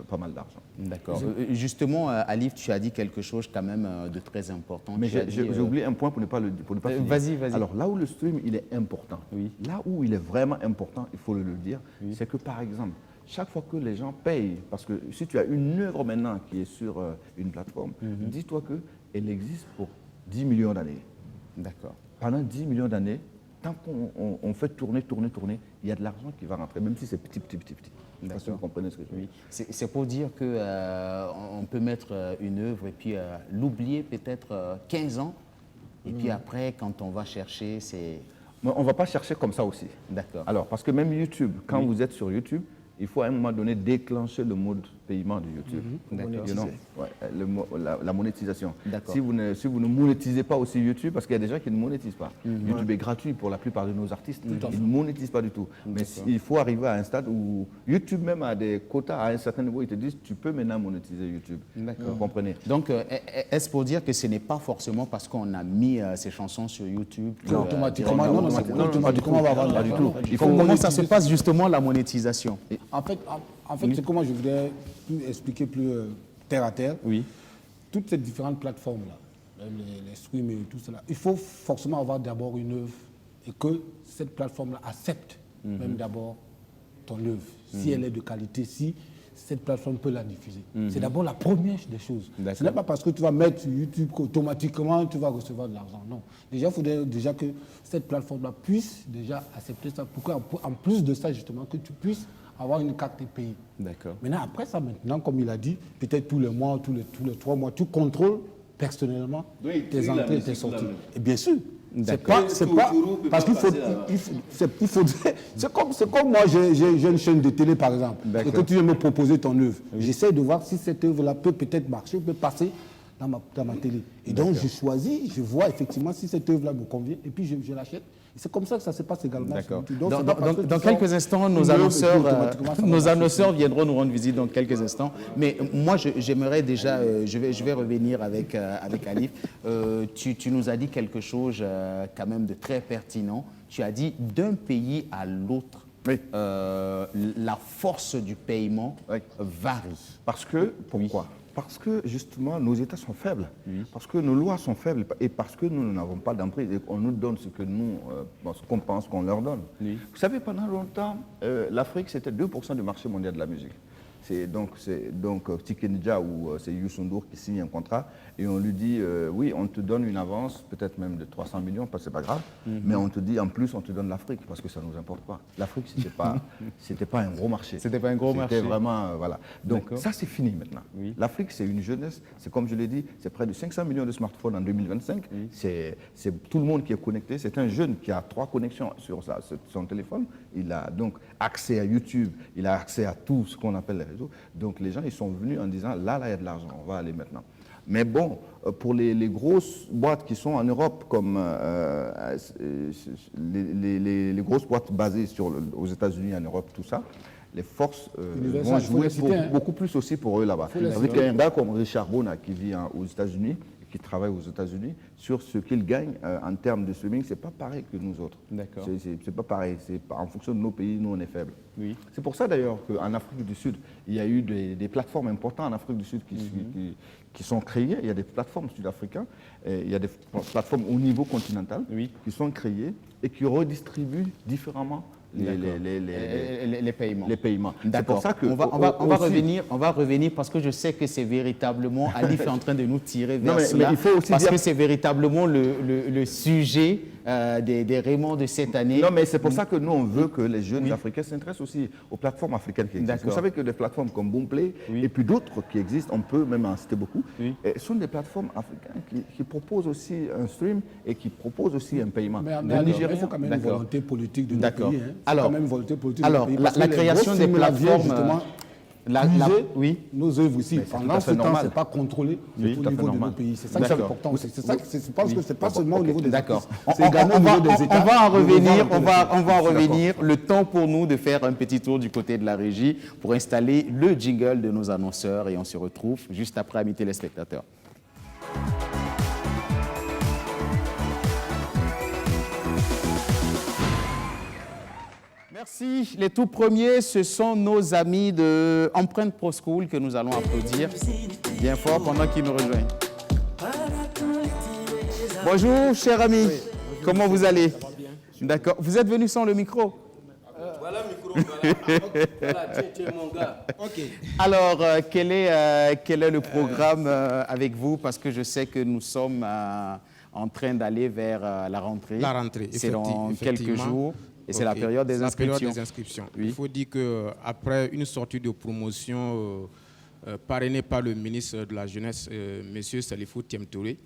pas mal d'argent. D'accord. Justement, Alif, tu as dit quelque chose quand même de très important. Mais j'ai oublié un point pour ne pas finir. Vas-y. Alors, là où le stream, il est important, là où il est vraiment important, il faut le dire, c'est que par exemple, chaque fois que les gens payent, parce que si tu as une œuvre maintenant qui est sur une plateforme, dis-toi qu'elle existe pour 10 millions d'années. D'accord. Pendant 10 millions d'années, tant qu'on fait tourner, il y a de l'argent qui va rentrer, même si c'est petit. Je ne sais pas si vous comprenez ce que je veux dire. C'est pour dire qu'on peut mettre une œuvre et puis l'oublier peut-être 15 ans, et puis après, quand on va chercher, c'est... Mais on ne va pas chercher comme ça aussi. D'accord. Alors, parce que même YouTube, quand vous êtes sur YouTube, il faut à un moment donné déclencher le mode paiement de YouTube. La monétisation. Si vous ne monétisez pas aussi YouTube, parce qu'il y a des gens qui ne monétisent pas. YouTube est gratuit pour la plupart de nos artistes. Ils ne monétisent pas du tout. Mais il faut arriver à un stade où YouTube même a des quotas à un certain niveau. Ils te disent, tu peux maintenant monétiser YouTube. Vous comprenez? Donc, est-ce pour dire que ce n'est pas forcément parce qu'on a mis ces chansons sur YouTube automatiquement, on va vendre. Pas du tout. Comment ça se passe justement la monétisation? En fait, c'est comment je voudrais expliquer plus terre à terre. Toutes ces différentes plateformes-là, même les streams et tout cela, il faut forcément avoir d'abord une œuvre et que cette plateforme-là accepte même d'abord ton œuvre, si elle est de qualité, si cette plateforme peut la diffuser. C'est d'abord la première des choses. Ce n'est pas parce que tu vas mettre sur YouTube qu'automatiquement tu vas recevoir de l'argent. Non. Déjà, il faudrait déjà que cette plateforme-là puisse déjà accepter ça. Pourquoi en plus de ça, justement, que tu puisses avoir une carte de pays. D'accord. Maintenant, après ça, comme il a dit, peut-être tous les mois, tous les 3 mois, tu contrôles personnellement tes entrées et tes sorties. Et bien sûr. C'est pas parce qu'il faut, c'est comme moi, j'ai une chaîne de télé par exemple, et que tu viens me proposer ton œuvre. J'essaie de voir si cette œuvre-là peut peut-être marcher, peut passer dans ma télé. Et donc je choisis, je vois effectivement si cette œuvre-là me convient, et puis je l'achète. C'est comme ça que ça se passe également. Dans quelques instants, nos annonceurs viendront nous rendre visite dans quelques instants. Mais moi, j'aimerais déjà, je vais revenir avec Alif. Tu nous as dit quelque chose quand même de très pertinent. Tu as dit d'un pays à l'autre, la force du paiement varie. Parce que, pourquoi ? Parce que justement, nos États sont faibles, parce que nos lois sont faibles et parce que nous n'avons pas d'emprise et qu'on nous donne ce que nous, ce qu'on pense qu'on leur donne. Vous savez, pendant longtemps, l'Afrique, c'était 2% du marché mondial de la musique. C'est donc Tikenja ou c'est Youssou N'Dour qui signe un contrat et on lui dit oui, on te donne une avance, peut-être même de 300 millions, parce que c'est pas grave, mais on te dit en plus on te donne l'Afrique parce que ça nous importe pas. L'Afrique c'était pas un gros marché. C'était pas un gros marché. C'était vraiment voilà. Donc ça c'est fini maintenant. L'Afrique c'est une jeunesse, c'est comme je l'ai dit, c'est près de 500 millions de smartphones en 2025. C'est tout le monde qui est connecté. C'est un jeune qui a 3 connexions sur son téléphone. Il a donc accès à YouTube, il a accès à tout ce qu'on appelle les réseaux. Donc les gens ils sont venus en disant là il y a de l'argent, on va aller maintenant. Mais bon, pour les grosses boîtes qui sont en Europe, comme les grosses boîtes basées aux États-Unis, en Europe, tout ça, les forces Universal, vont il faut jouer les citer, hein. beaucoup plus aussi pour eux là-bas. Ça veut dire qu'il y a un gars comme Richard Bona qui vit aux États-Unis, qui travaille aux États-Unis, sur ce qu'il gagne en termes de streaming, c'est pas pareil que nous autres. D'accord. C'est pas pareil. En fonction de nos pays, nous, on est faibles. Oui. C'est pour ça, d'ailleurs, qu'en Afrique du Sud, il y a eu des plateformes importantes en Afrique du Sud qui sont créées. Il y a des plateformes sud-africaines, il y a des plateformes au niveau continental qui sont créées et qui redistribuent différemment les paiements. C'est pour ça que on va revenir parce que je sais que c'est véritablement, Alif est en train de nous tirer vers cela, parce que c'est véritablement le sujet des Raymond de cette année. Non, mais c'est pour ça que nous, on veut que les jeunes africains s'intéressent aussi aux plateformes africaines qui existent. Vous savez que des plateformes comme Boomplay et puis d'autres qui existent, on peut même en citer beaucoup, sont des plateformes africaines qui proposent aussi un stream et qui proposent aussi un paiement. Mais il faut quand même une volonté politique de nos pays. Alors, la création des plateformes... nos œuvres ici, pendant ce temps, ce n'est pas contrôlé au niveau de nos pays. C'est ça qui est important. C'est ça que je pense que ce n'est pas seulement au niveau des artistes. C'est également au niveau des États. On va en revenir. Le temps pour nous de faire un petit tour du côté de la régie pour installer le jingle de nos annonceurs et on se retrouve juste après, amis téléspectateurs. Merci. Les tout premiers, ce sont nos amis de Empreinte Pro School que nous allons applaudir bien fort pendant qu'ils nous rejoignent. Bonjour, cher ami. Oui. Comment vous allez? D'accord. Vous êtes venu sans le micro? Voilà le micro. Voilà, tiens, mon gars. Okay. Alors, quel est le programme avec vous? Parce que je sais que nous sommes en train d'aller vers la rentrée. La rentrée, c'est dans quelques jours. Et c'est la période des inscriptions. Oui. Il faut dire qu'après une sortie de promotion parrainée par le ministre de la Jeunesse, M. Salifou Thiemtouré,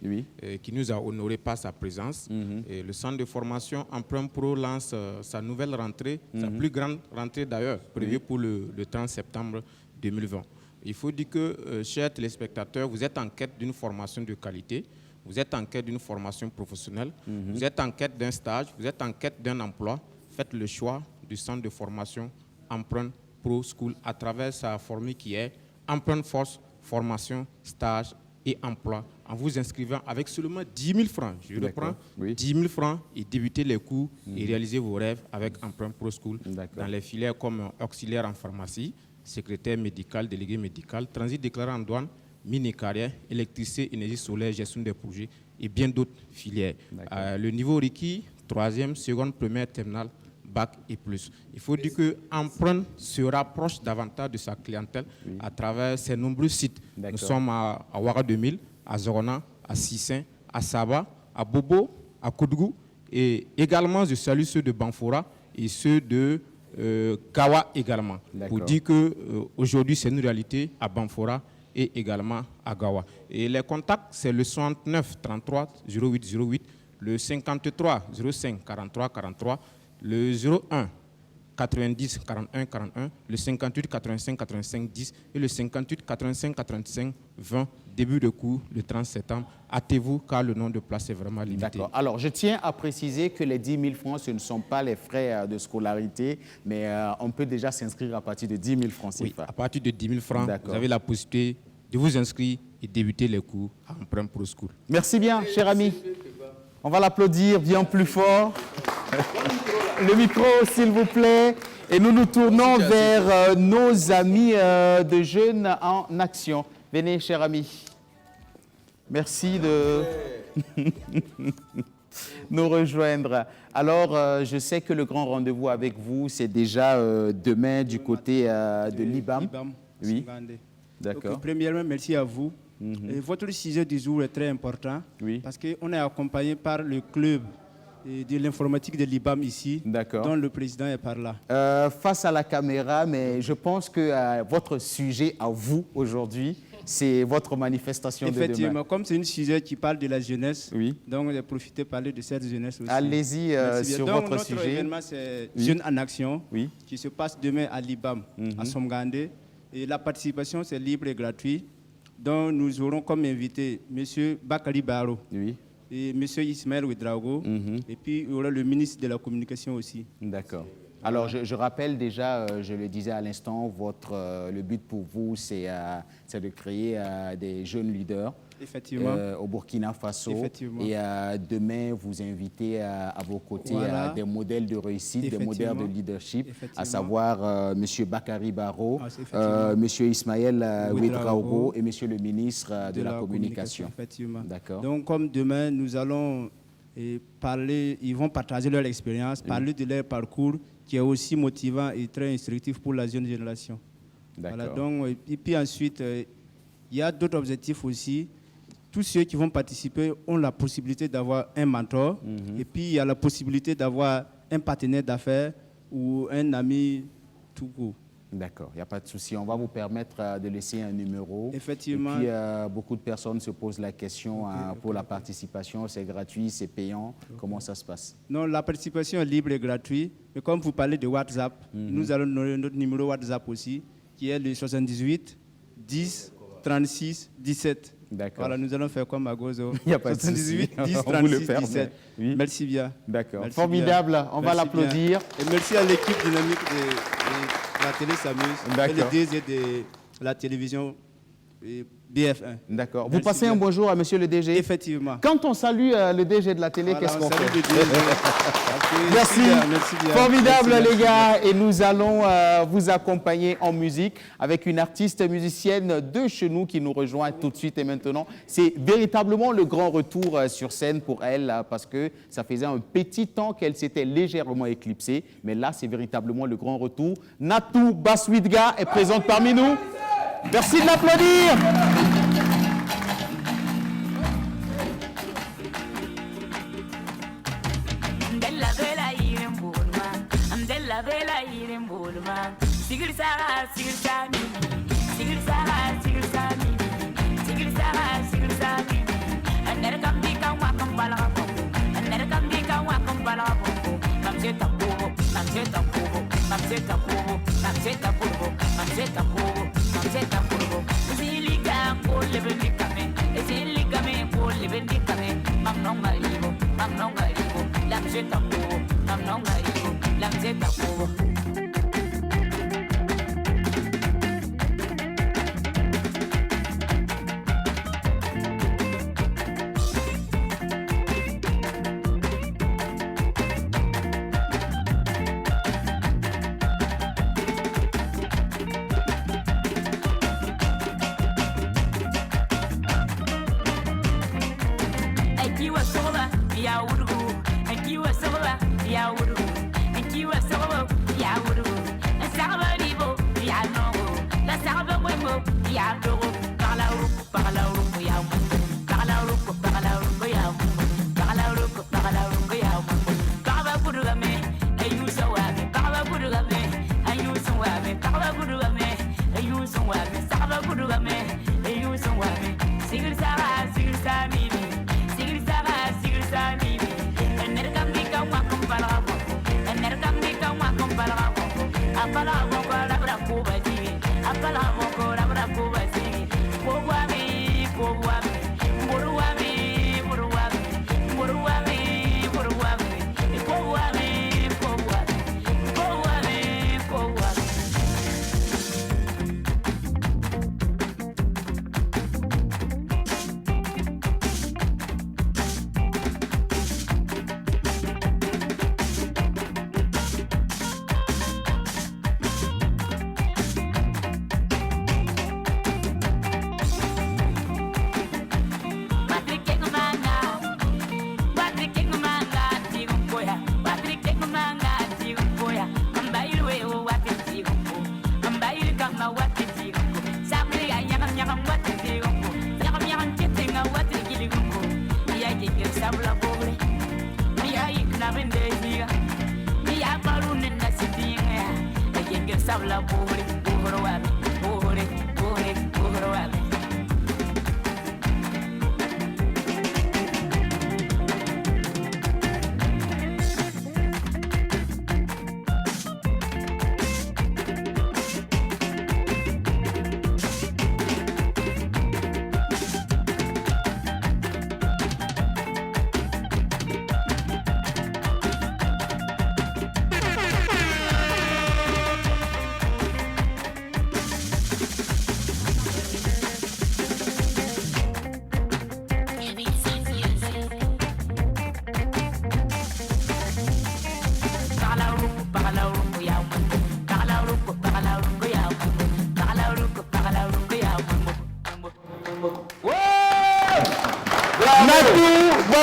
qui nous a honorés par sa présence, et le centre de formation Empreinte Pro lance sa nouvelle rentrée, sa plus grande rentrée d'ailleurs, prévue pour le 30 septembre 2020. Il faut dire que, chers téléspectateurs, vous êtes en quête d'une formation de qualité, vous êtes en quête d'une formation professionnelle, vous êtes en quête d'un stage, vous êtes en quête d'un emploi. Faites le choix du centre de formation Empreinte Pro School à travers sa formule qui est Empreinte Force, formation, stage et emploi, en vous inscrivant avec seulement 10 000 francs. Je reprends, 10 000 francs et débuter les cours et réaliser vos rêves avec Empreinte Pro School dans les filières comme auxiliaire en pharmacie, secrétaire médical, délégué médical, transit déclaré en douane, mini-carrière, électricité, énergie solaire, gestion des projets et bien d'autres filières. Le niveau requis, 3e, seconde, première, terminale, bac et plus. Il faut dire que Empreinte se rapproche davantage de sa clientèle à travers ses nombreux sites. Nous sommes à Ouara 2000, à Zorona, à Sissin, à Saba, à Bobo, à Koudgou et également je salue ceux de Banfora et ceux de Gawa également. Pour dire qu'aujourd'hui c'est une réalité à Banfora et également à Gawa. Et les contacts, c'est le 69 33 08 08, le 53 05 43 43, le 01 90 41 41, le 58 85 85 10 et le 58 85 85 20. Début de cours le 30 septembre. Hâtez-vous car le nombre de places est vraiment limité. D'accord. Alors, je tiens à préciser que les 10 000 francs, ce ne sont pas les frais de scolarité, mais on peut déjà s'inscrire à partir de 10 000 francs. Oui, à partir de 10 000 francs, vous avez la possibilité de vous inscrire et débuter les cours à Empreinte Pro School. Merci bien, cher ami. On va l'applaudir bien plus fort. Le micro, s'il vous plaît. Et nous nous tournons vers nos amis de Jeunes en Action. Venez, cher ami. Merci de nous rejoindre. Alors, je sais que le grand rendez-vous avec vous, c'est déjà demain du côté de l'IBAM. Oui. D'accord. Okay, premièrement, merci à vous. Et votre sujet du jour est très important parce qu'on est accompagné par le club de l'informatique de l'IBAM ici, dont le président est par là. Face à la caméra, mais je pense que votre sujet à vous aujourd'hui, c'est votre manifestation de demain. Effectivement, comme c'est un sujet qui parle de la jeunesse, donc j'ai profité de parler de cette jeunesse aussi. Allez-y sur donc, votre sujet. Notre événement, c'est Jeunes en Action, qui se passe demain à l'IBAM, à Somgandé. Et la participation, c'est libre et gratuit. Donc, nous aurons comme invité M. Bakari Baro et M. Ismaël Ouedraogo. Et puis, il y aura le ministre de la Communication aussi. D'accord. Alors, je rappelle déjà, je le disais à l'instant, le but pour vous, c'est de créer des jeunes leaders. Effectivement. Au Burkina Faso. Effectivement. Et demain, vous invitez à vos côtés des modèles de réussite, des modèles de leadership, à savoir M. Bakary Barrault, M. Ismaël Ouedraogo et M. le ministre de la Communication. Effectivement. D'accord. Donc, comme demain, nous allons parler, ils vont partager leur expérience, parler de leur parcours, qui est aussi motivant et très instructif pour la jeune génération. D'accord. Voilà, donc, et puis ensuite, il y a d'autres objectifs aussi. Tous ceux qui vont participer ont la possibilité d'avoir un mentor, et puis il y a la possibilité d'avoir un partenaire d'affaires ou un ami tout court. D'accord, il n'y a pas de souci. On va vous permettre de laisser un numéro. Effectivement. Et puis, beaucoup de personnes se posent la question pour la participation. C'est gratuit, c'est payant. Comment ça se passe? Non, la participation est libre et gratuite. Mais comme vous parlez de WhatsApp, nous allons donner notre numéro WhatsApp aussi, qui est le 78 10 36 17. D'accord. Voilà, nous allons faire comme à Gozo. Il n'y a pas de 78 souci. 10 On vous 36 le permet. 17. Oui. Merci bien. D'accord. Merci Formidable. bien. On va l'applaudir. Et merci à l'équipe dynamique de la télé S'amuse et le DG de la télévision BF1. D'accord. Vous passez un bonjour à monsieur le DG? Effectivement. Quand on salue le DG de la télé, qu'est-ce qu'on fait? Merci. Merci bien. Formidable, merci, les gars. Et nous allons vous accompagner en musique avec une artiste musicienne de chez nous qui nous rejoint tout de suite et maintenant. C'est véritablement le grand retour sur scène pour elle parce que ça faisait un petit temps qu'elle s'était légèrement éclipsée. Mais là, c'est véritablement le grand retour. Natou Baswidga est présente parmi nous. Merci de l'applaudir.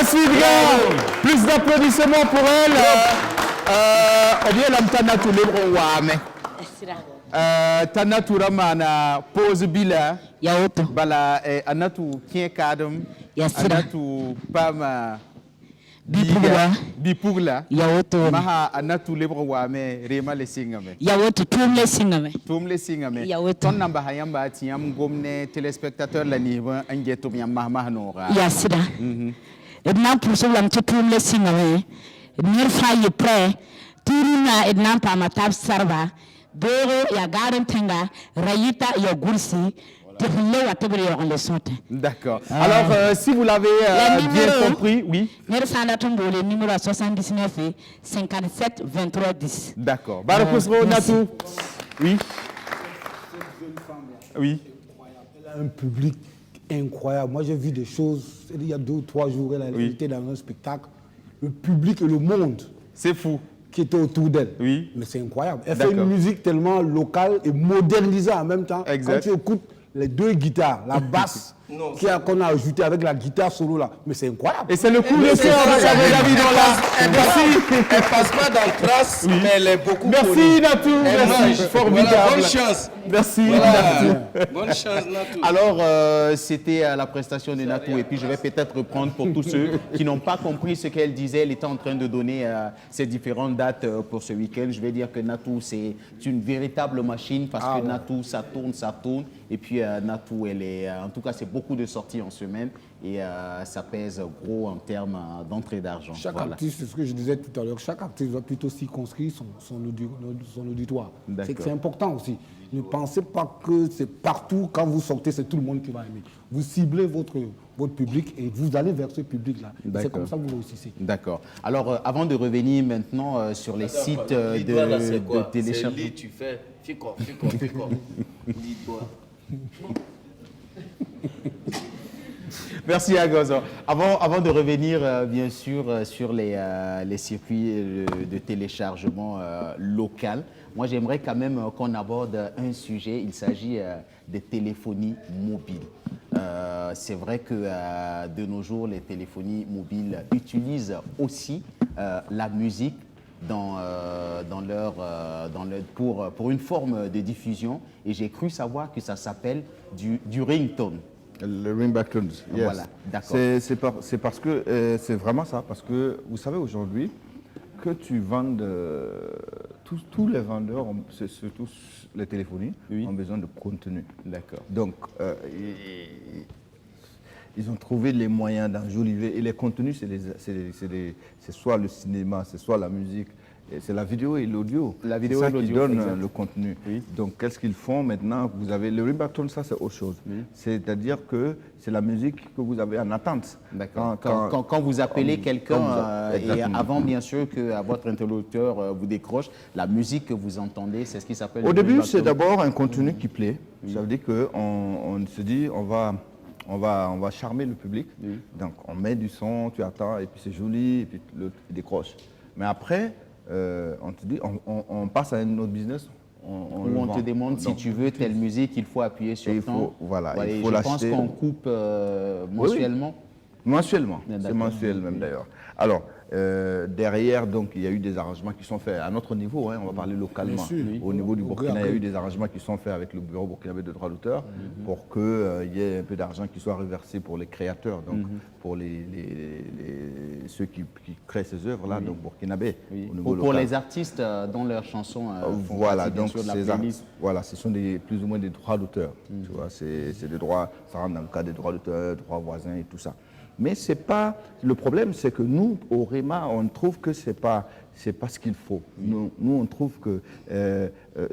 Ensuite, plus d'applaudissements pour elle. On vient l'amtana tous les brouhames. Tana Turamana pose bila. Yaoto. Bala anatu kien kadam. Anatu pama. Bipugla. Yaoto. Maha anatu les brouhames. Rema les singame. Yaoto tum les singame. Tum les singame. Yaoto. Ton namba hayamba tiam gomne téléspectateur la niva angetum yam mahnora. Yasida. Edna pour cela tum les singame. Nirfa ye pre. Turuna edna pa matab sarba. Bero ya garan tenga rayita ya gursi tefle wa tebre ya le sonte. D'accord. Alors si vous l'avez bien compris, oui. Nersana tombo le numéro 79 57 23 10. D'accord. Barakusro Natou. Oui. Oui. Elle a un public incroyable. Moi j'ai vu des choses il y a 2 ou 3 jours elle était dans un spectacle. Le public et le monde. C'est fou. Qui était autour d'elle. Oui. Mais c'est incroyable. Elle fait une musique tellement locale et modernisée en même temps. Exact. Quand tu écoutes les 2 guitares, la basse qu'on a ajoutée avec la guitare solo là, mais c'est incroyable. Et c'est le coup de cœur de David Elle passe pas dans le trace, mais elle est beaucoup Merci Natou, merci. Formidable. Voilà, bonne chance. Merci voilà. Natou. Bonne chance Natou. Alors, c'était la prestation de Natou et puis je vais peut-être reprendre pour tous ceux qui n'ont pas compris ce qu'elle disait. Elle était en train de donner ces différentes dates pour ce week-end. Je vais dire que Natou, c'est une véritable machine parce que Natou, ça tourne. Et puis Natou, elle est, en tout cas, c'est beaucoup de sorties en semaine et ça pèse gros en termes d'entrée d'argent. Chaque artiste, c'est ce que je disais tout à l'heure, chaque artiste doit plutôt circonscrire son auditoire. C'est important aussi. Ne pensez pas que c'est partout, quand vous sortez, c'est tout le monde qui va aimer. Vous ciblez votre public et vous allez vers ce public-là. C'est comme ça que vous réussissez. D'accord. Alors, avant de revenir maintenant sur les sites de téléchargement. Tu fais, fico. Merci Agozo. Avant de revenir bien sûr sur les circuits de téléchargement local, moi j'aimerais quand même qu'on aborde un sujet, il s'agit de téléphonie mobile. C'est vrai que de nos jours, les téléphonies mobiles utilisent aussi la musique pour une forme de diffusion et j'ai cru savoir que ça s'appelle du ringtone. Le ringback-tone, yes. Voilà, d'accord. C'est parce que c'est vraiment ça, parce que vous savez aujourd'hui que tu vendes, tous les vendeurs, surtout les téléphonies, ont besoin de contenu. D'accord. Donc, ils ont trouvé les moyens d'enjoliver. Et les contenus, c'est soit le cinéma, c'est soit la musique, c'est la vidéo et l'audio. La vidéo et l'audio qui donne le contenu. Oui. Donc, qu'est-ce qu'ils font maintenant? Vous avez le ringback-tone, ça c'est autre chose. Oui. C'est-à-dire que c'est la musique que vous avez en attente. D'accord. Quand vous appelez quelqu'un, et avant bien sûr que votre interlocuteur vous décroche, la musique que vous entendez, c'est ce qui s'appelle. Au début, c'est d'abord un contenu qui plaît. Oui. Ça veut dire qu'on se dit, on va charmer le public. Oui. Donc, on met du son, tu attends, et puis c'est joli, et puis l'autre décroche. Mais après, on te dit, on passe à un autre business. On te demande si tu veux telle musique, il faut appuyer sur temps. Voilà, il faut l'acheter. Je pense qu'on coupe mensuellement. Oui. Mensuellement, c'est mensuel même d'ailleurs. Alors, derrière, donc, il y a eu des arrangements qui sont faits à notre niveau, on va parler localement. Au niveau du Burkina, il y a eu des arrangements qui sont faits avec le Bureau burkinabé de droits d'auteur pour qu'il y ait un peu d'argent qui soit reversé pour les créateurs, donc pour ceux qui créent ces œuvres-là, donc burkinabés. Pour les artistes dont leurs chansons font partie, donc sur la playlist. Voilà, ce sont plus ou moins des droits d'auteur. Tu vois, c'est des droits, ça rentre dans le cas des droits d'auteur, droits voisins et tout ça. Mais c'est pas le problème, c'est que nous, au REMA, on trouve que c'est pas ce qu'il faut. Nous, on trouve que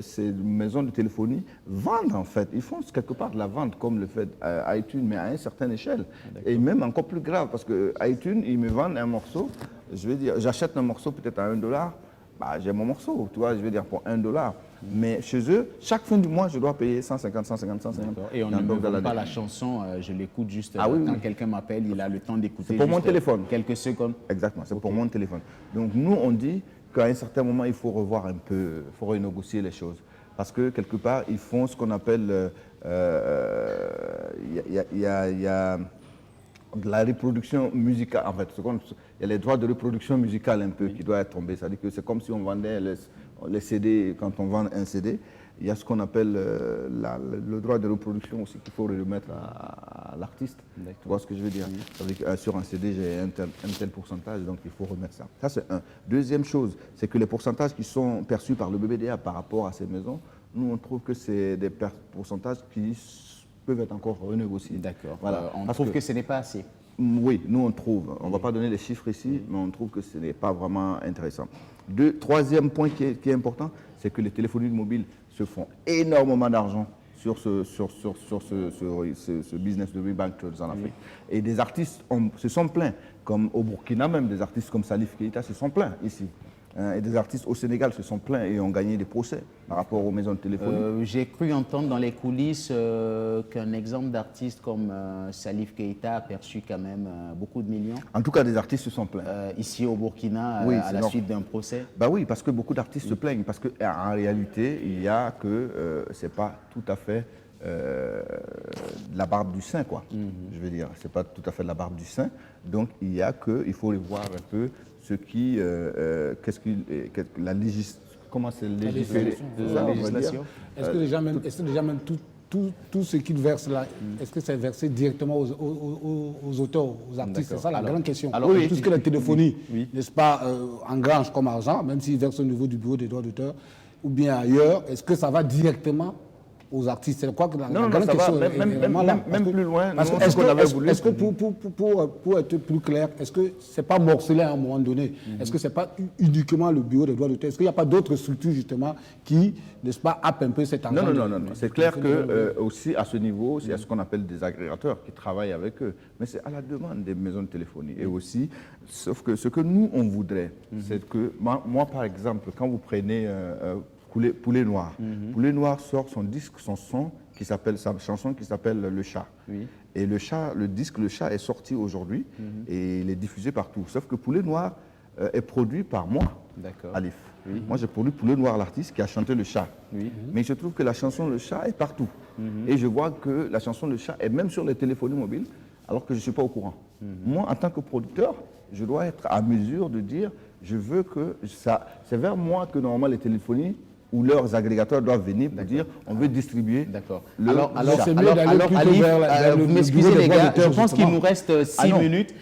ces maisons de téléphonie vendent en fait. Ils font quelque part de la vente, comme le fait iTunes, mais à une certaine échelle. Et même encore plus grave, parce que iTunes, ils me vendent un morceau. Je vais dire, j'achète un morceau peut-être à $1. Bah, j'ai mon morceau, tu vois, je vais dire pour $1. Mais chez eux, chaque fin du mois, je dois payer 150. Et on ne me vend pas la chanson, je l'écoute juste quand quelqu'un m'appelle, il a le temps d'écouter. C'est pour mon téléphone. Quelques secondes. Exactement, c'est pour mon téléphone. Donc nous, on dit qu'à un certain moment, il faut revoir un peu, il faut renégocier les choses. Parce que quelque part, ils font ce qu'on appelle... de la reproduction musicale. En fait, il y a les droits de reproduction musicale un peu qui doivent être tombés. C'est-à-dire que c'est comme si on vendait les CD, quand on vend un CD, il y a ce qu'on appelle le droit de reproduction aussi qu'il faut remettre à l'artiste. Tu vois ce que je veux dire? Ça veut dire que sur un CD, j'ai un tel pourcentage, donc il faut remettre ça. Ça, c'est un. Deuxième chose, c'est que les pourcentages qui sont perçus par le BBDA par rapport à ces maisons, nous, on trouve que c'est des pourcentages qui peuvent être encore renégociés. D'accord. Voilà. On trouve que ce n'est pas assez. Oui, nous, on trouve. On ne va pas donner les chiffres ici, mais on trouve que ce n'est pas vraiment intéressant. Troisième point qui est important, c'est que les téléphonies mobiles se font énormément d'argent sur ce business de rebankers en Afrique. Et des artistes se sont plaints, comme au Burkina même, des artistes comme Salif Keita se sont plaints ici. Et des artistes au Sénégal se sont plaints et ont gagné des procès par rapport aux maisons de téléphonie. J'ai cru entendre dans les coulisses qu'un exemple d'artiste comme Salif Keita a perçu quand même beaucoup de millions. En tout cas, des artistes se sont plaints. Ici au Burkina, oui, à la suite d'un procès. Bah oui, parce que beaucoup d'artistes se plaignent, parce qu'en réalité, il y a que ce n'est pas tout à fait la barbe du saint, quoi. Je veux dire, c'est pas tout à fait la barbe du saint. Donc, il faut les voir un peu ce qui, comment c'est légiféré, la législation. Est-ce que déjà même tout ce qu'ils versent là, est-ce que c'est versé directement aux auteurs, aux artistes? C'est ça la grande question. Alors, tout ce que la téléphonie, n'est-ce pas, engrange comme argent, même s'ils versent au niveau du bureau des droits d'auteur ou bien ailleurs, est-ce que ça va directement aux artistes? C'est quoi que la grande question même plus loin. Est-ce que pour être plus clair, est-ce que c'est pas morcelé à un moment donné? Est-ce que c'est pas uniquement le bureau des droits d'auteur? Est-ce qu'il n'y a pas d'autres structures justement qui, n'est-ce pas, happent un peu cet argent? Non. C'est clair que aussi à ce niveau, il y a ce qu'on appelle des agrégateurs qui travaillent avec eux. Mais c'est à la demande des maisons de téléphonie. Et aussi, sauf que ce que nous, on voudrait, c'est que, moi par exemple, quand vous prenez Poulet Noir. Poulet Noir sort son disque, sa chanson qui s'appelle Le Chat. Et le disque Le Chat est sorti aujourd'hui et il est diffusé partout. Sauf que Poulet Noir est produit par moi, Alif. Moi, j'ai produit Poulet Noir, l'artiste qui a chanté Le Chat. Mais je trouve que la chanson Le Chat est partout. Et je vois que la chanson Le Chat est même sur les téléphonies mobiles, alors que je ne suis pas au courant. Moi, en tant que producteur, je dois être à mesure de dire, je veux que ça... C'est vers moi que normalement les téléphonies où leurs agrégateurs doivent venir pour dire on veut distribuer. D'accord. Alors c'est mieux d'aller plutôt vers vous m'excusez les gars, je pense qu'il nous reste 6 minutes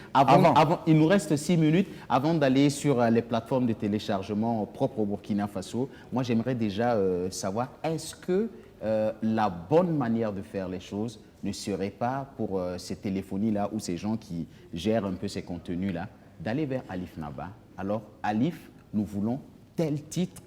il nous reste 6 minutes avant d'aller sur les plateformes de téléchargement propres au Burkina Faso. Moi, j'aimerais déjà savoir, est-ce que la bonne manière de faire les choses ne serait pas pour ces téléphonies-là ou ces gens qui gèrent un peu ces contenus-là, d'aller vers Alif Naba? Alors, Alif, nous voulons tel titre.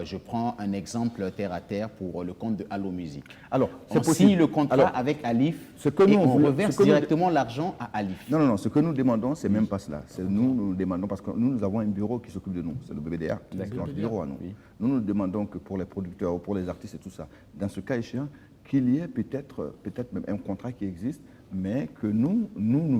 Je prends un exemple terre à terre pour le compte de Allo Music. Alors, on signe le contrat avec Alif et on reverse directement l'argent à Alif. Non, ce que nous demandons, c'est même pas cela. Nous demandons, parce que nous avons un bureau qui s'occupe de nous, c'est le BBDA, c'est notre bureau à nous. Nous demandons que pour les producteurs ou pour les artistes et tout ça, dans ce cas échéant, qu'il y ait peut-être même un contrat qui existe, mais que nous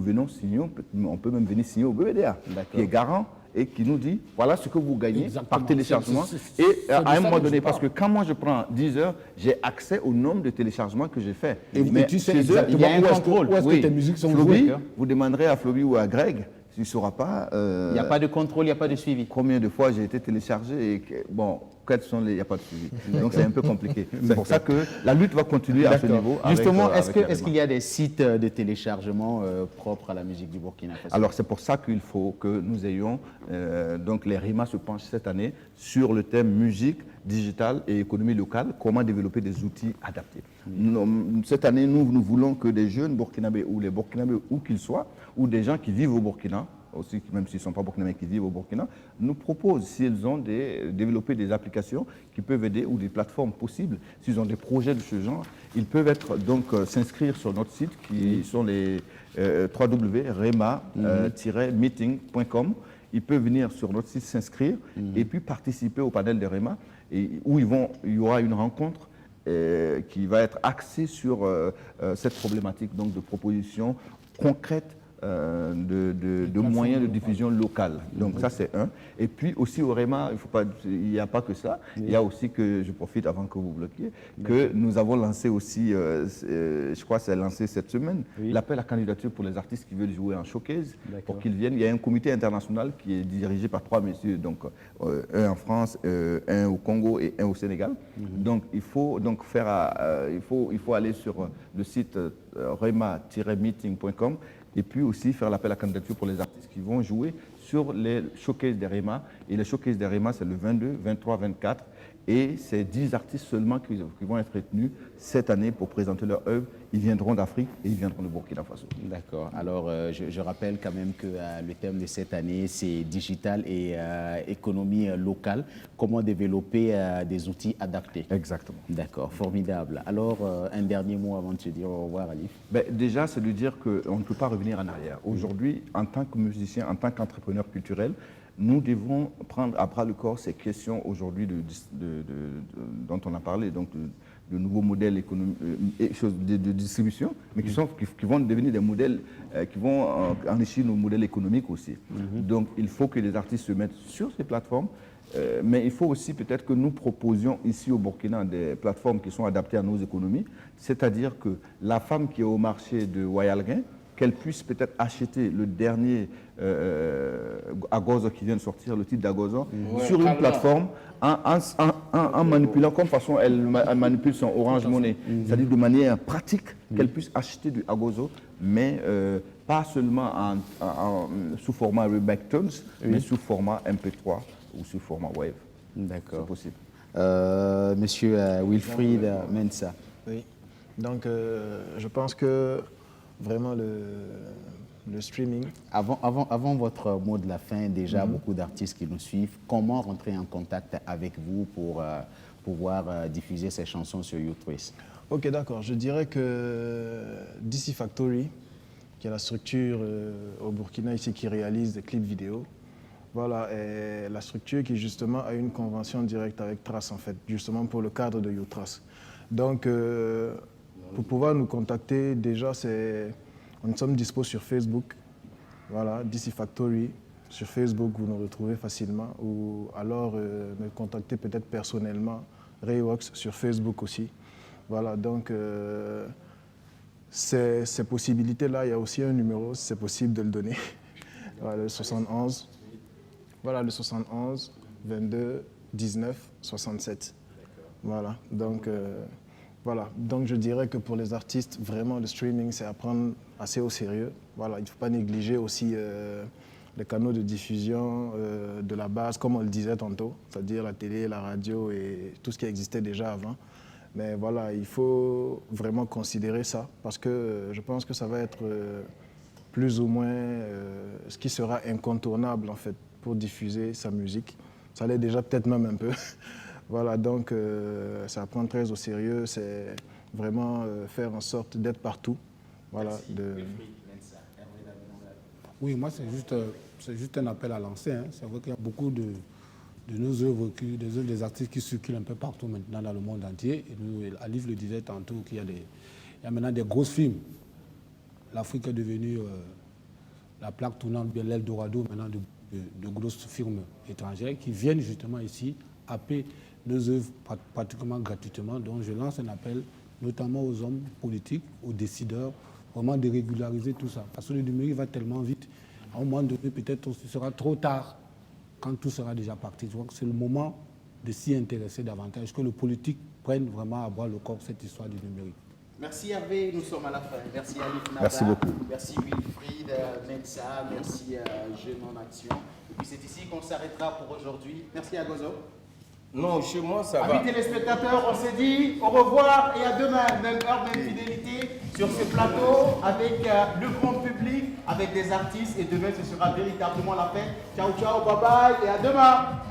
venons signer, on peut même venir signer au BBDA, qui est garant et qui nous dit, voilà ce que vous gagnez par téléchargement. Et à un moment donné, parce que quand moi je prends 10 heures, j'ai accès au nombre de téléchargements que j'ai fait. Et tu sais exactement où est-ce que tes musiques sont jouées. Vous demanderez à Floby ou à Greg, tu ne sauras pas... Il n'y a pas de contrôle, il n'y a pas de suivi. Combien de fois j'ai été téléchargé et il n'y a pas de suivi. Donc c'est un peu compliqué. C'est pour ça que la lutte va continuer à ce niveau. Justement, est-ce qu'il y a des sites de téléchargement propres à la musique du Burkina Faso? Alors c'est pour ça qu'il faut que nous ayons, donc les RIMA se penchent cette année sur le thème musique, digitale et économie locale, comment développer des outils adaptés. Cette année, nous voulons que des jeunes burkinabés ou les burkinabés où qu'ils soient, ou des gens qui vivent au Burkina, aussi, même s'ils ne sont pas burkinabés qui vivent au Burkina, nous proposent, s'ils ont développé des applications qui peuvent aider ou des plateformes possibles, s'ils ont des projets de ce genre, ils peuvent s'inscrire sur notre site qui sont les www.rema-meeting.com. Ils peuvent venir sur notre site s'inscrire et puis participer au panel de REMA où il y aura une rencontre qui va être axée sur cette problématique donc de propositions concrètes de moyens de diffusion locales. Donc ça c'est un. Et puis aussi au REMA, il n'y a pas que ça. Il y a aussi que, je profite avant que vous bloquiez, que nous avons lancé aussi, je crois que c'est lancé cette semaine, l'appel à candidature pour les artistes qui veulent jouer en showcase, pour qu'ils viennent. Il y a un comité international qui est dirigé par 3 messieurs, donc un en France, un au Congo et un au Sénégal. Donc il faut donc il faut aller sur le site rema-meeting.com et puis aussi faire l'appel à candidature pour les artistes qui vont jouer sur les showcases des REMA. Et les showcases des REMA, c'est le 22, 23, 24. Et c'est 10 artistes seulement qui vont être retenus cette année pour présenter leur œuvre. Ils viendront d'Afrique et ils viendront de Burkina Faso. D'accord. Alors, je rappelle quand même que le thème de cette année, c'est digital et économie locale. Comment développer des outils adaptés. Exactement. D'accord, formidable. Alors, un dernier mot avant de se dire au revoir, Alif. Déjà, c'est de dire qu'on ne peut pas revenir en arrière. Aujourd'hui, en tant que musicien, en tant qu'entrepreneur culturel, nous devons prendre à bras le corps ces questions aujourd'hui dont on a parlé, donc de nouveaux modèles économiques, de distribution, mais qui vont devenir des modèles qui vont enrichir nos modèles économiques aussi. Donc il faut que les artistes se mettent sur ces plateformes, mais il faut aussi peut-être que nous proposions ici au Burkina des plateformes qui sont adaptées à nos économies, c'est-à-dire que la femme qui est au marché de Wayalgain, qu'elle puisse peut-être acheter le dernier Agozo qui vient de sortir, le titre d'Agozo, sur une plateforme en manipulant, comme façon elle manipule son Orange Money, c'est-à-dire de manière pratique, qu'elle puisse acheter du Agozo, mais pas seulement sous format Rebectons, mais sous format MP3 ou sous format Wave. D'accord. C'est possible. Monsieur Wilfried Mensa. Oui, donc je pense que vraiment le streaming. Avant votre mot de la fin, déjà beaucoup d'artistes qui nous suivent, comment rentrer en contact avec vous pour pouvoir diffuser ces chansons sur YouTube? Ok, d'accord. Je dirais que DC Factory, qui est la structure au Burkina ici qui réalise des clips vidéo, voilà, est la structure qui justement a une convention directe avec Trace en fait, justement pour le cadre de YouTrace. Donc pour pouvoir nous contacter, déjà, nous sommes dispo sur Facebook, voilà, DC Factory. Sur Facebook, vous nous retrouvez facilement. Ou alors me contacter peut-être personnellement, Raywox sur Facebook aussi. Voilà, donc ces possibilités-là, il y a aussi un numéro, si c'est possible de le donner. Voilà, le 71. Voilà, le 71 22 19 67. Voilà, donc... Voilà, donc je dirais que pour les artistes, vraiment le streaming, c'est à prendre assez au sérieux. Voilà, il ne faut pas négliger aussi les canaux de diffusion de la base, comme on le disait tantôt, c'est-à-dire la télé, la radio et tout ce qui existait déjà avant. Mais voilà, il faut vraiment considérer ça parce que je pense que ça va être plus ou moins ce qui sera incontournable en fait pour diffuser sa musique. Ça l'est déjà peut-être même un peu. Voilà, donc ça à prendre très au sérieux, c'est vraiment faire en sorte d'être partout. Voilà, Oui, moi c'est juste un appel à lancer. Hein. C'est vrai qu'il y a beaucoup de nos œuvres, des œuvres des artistes qui circulent un peu partout maintenant dans le monde entier. Et Alif le disait tantôt qu'il y a maintenant des grosses films. L'Afrique est devenue la plaque tournante, bien l'Eldorado maintenant de grosses firmes étrangères qui viennent justement ici happer nos œuvres pratiquement gratuitement. Donc je lance un appel notamment aux hommes politiques, aux décideurs, vraiment de régulariser tout ça. Parce que le numérique va tellement vite, à un moment donné peut-être ce sera trop tard quand tout sera déjà parti. Je crois que c'est le moment de s'y intéresser davantage, que le politique prenne vraiment à bras le corps cette histoire du numérique. Merci Hervé, nous sommes à la fin. Merci Alif Naba. Merci beaucoup. Merci Wilfried Mensa, merci Jeunes en Action. Et puis c'est ici qu'on s'arrêtera pour aujourd'hui. Merci Agozo. Non, chez moi, ça va. Amis téléspectateurs, on s'est dit au revoir et à demain, même heure, même fidélité, sur ce plateau, avec le grand public, avec des artistes. Et demain, ce sera véritablement la fête. Ciao, ciao, bye bye et à demain.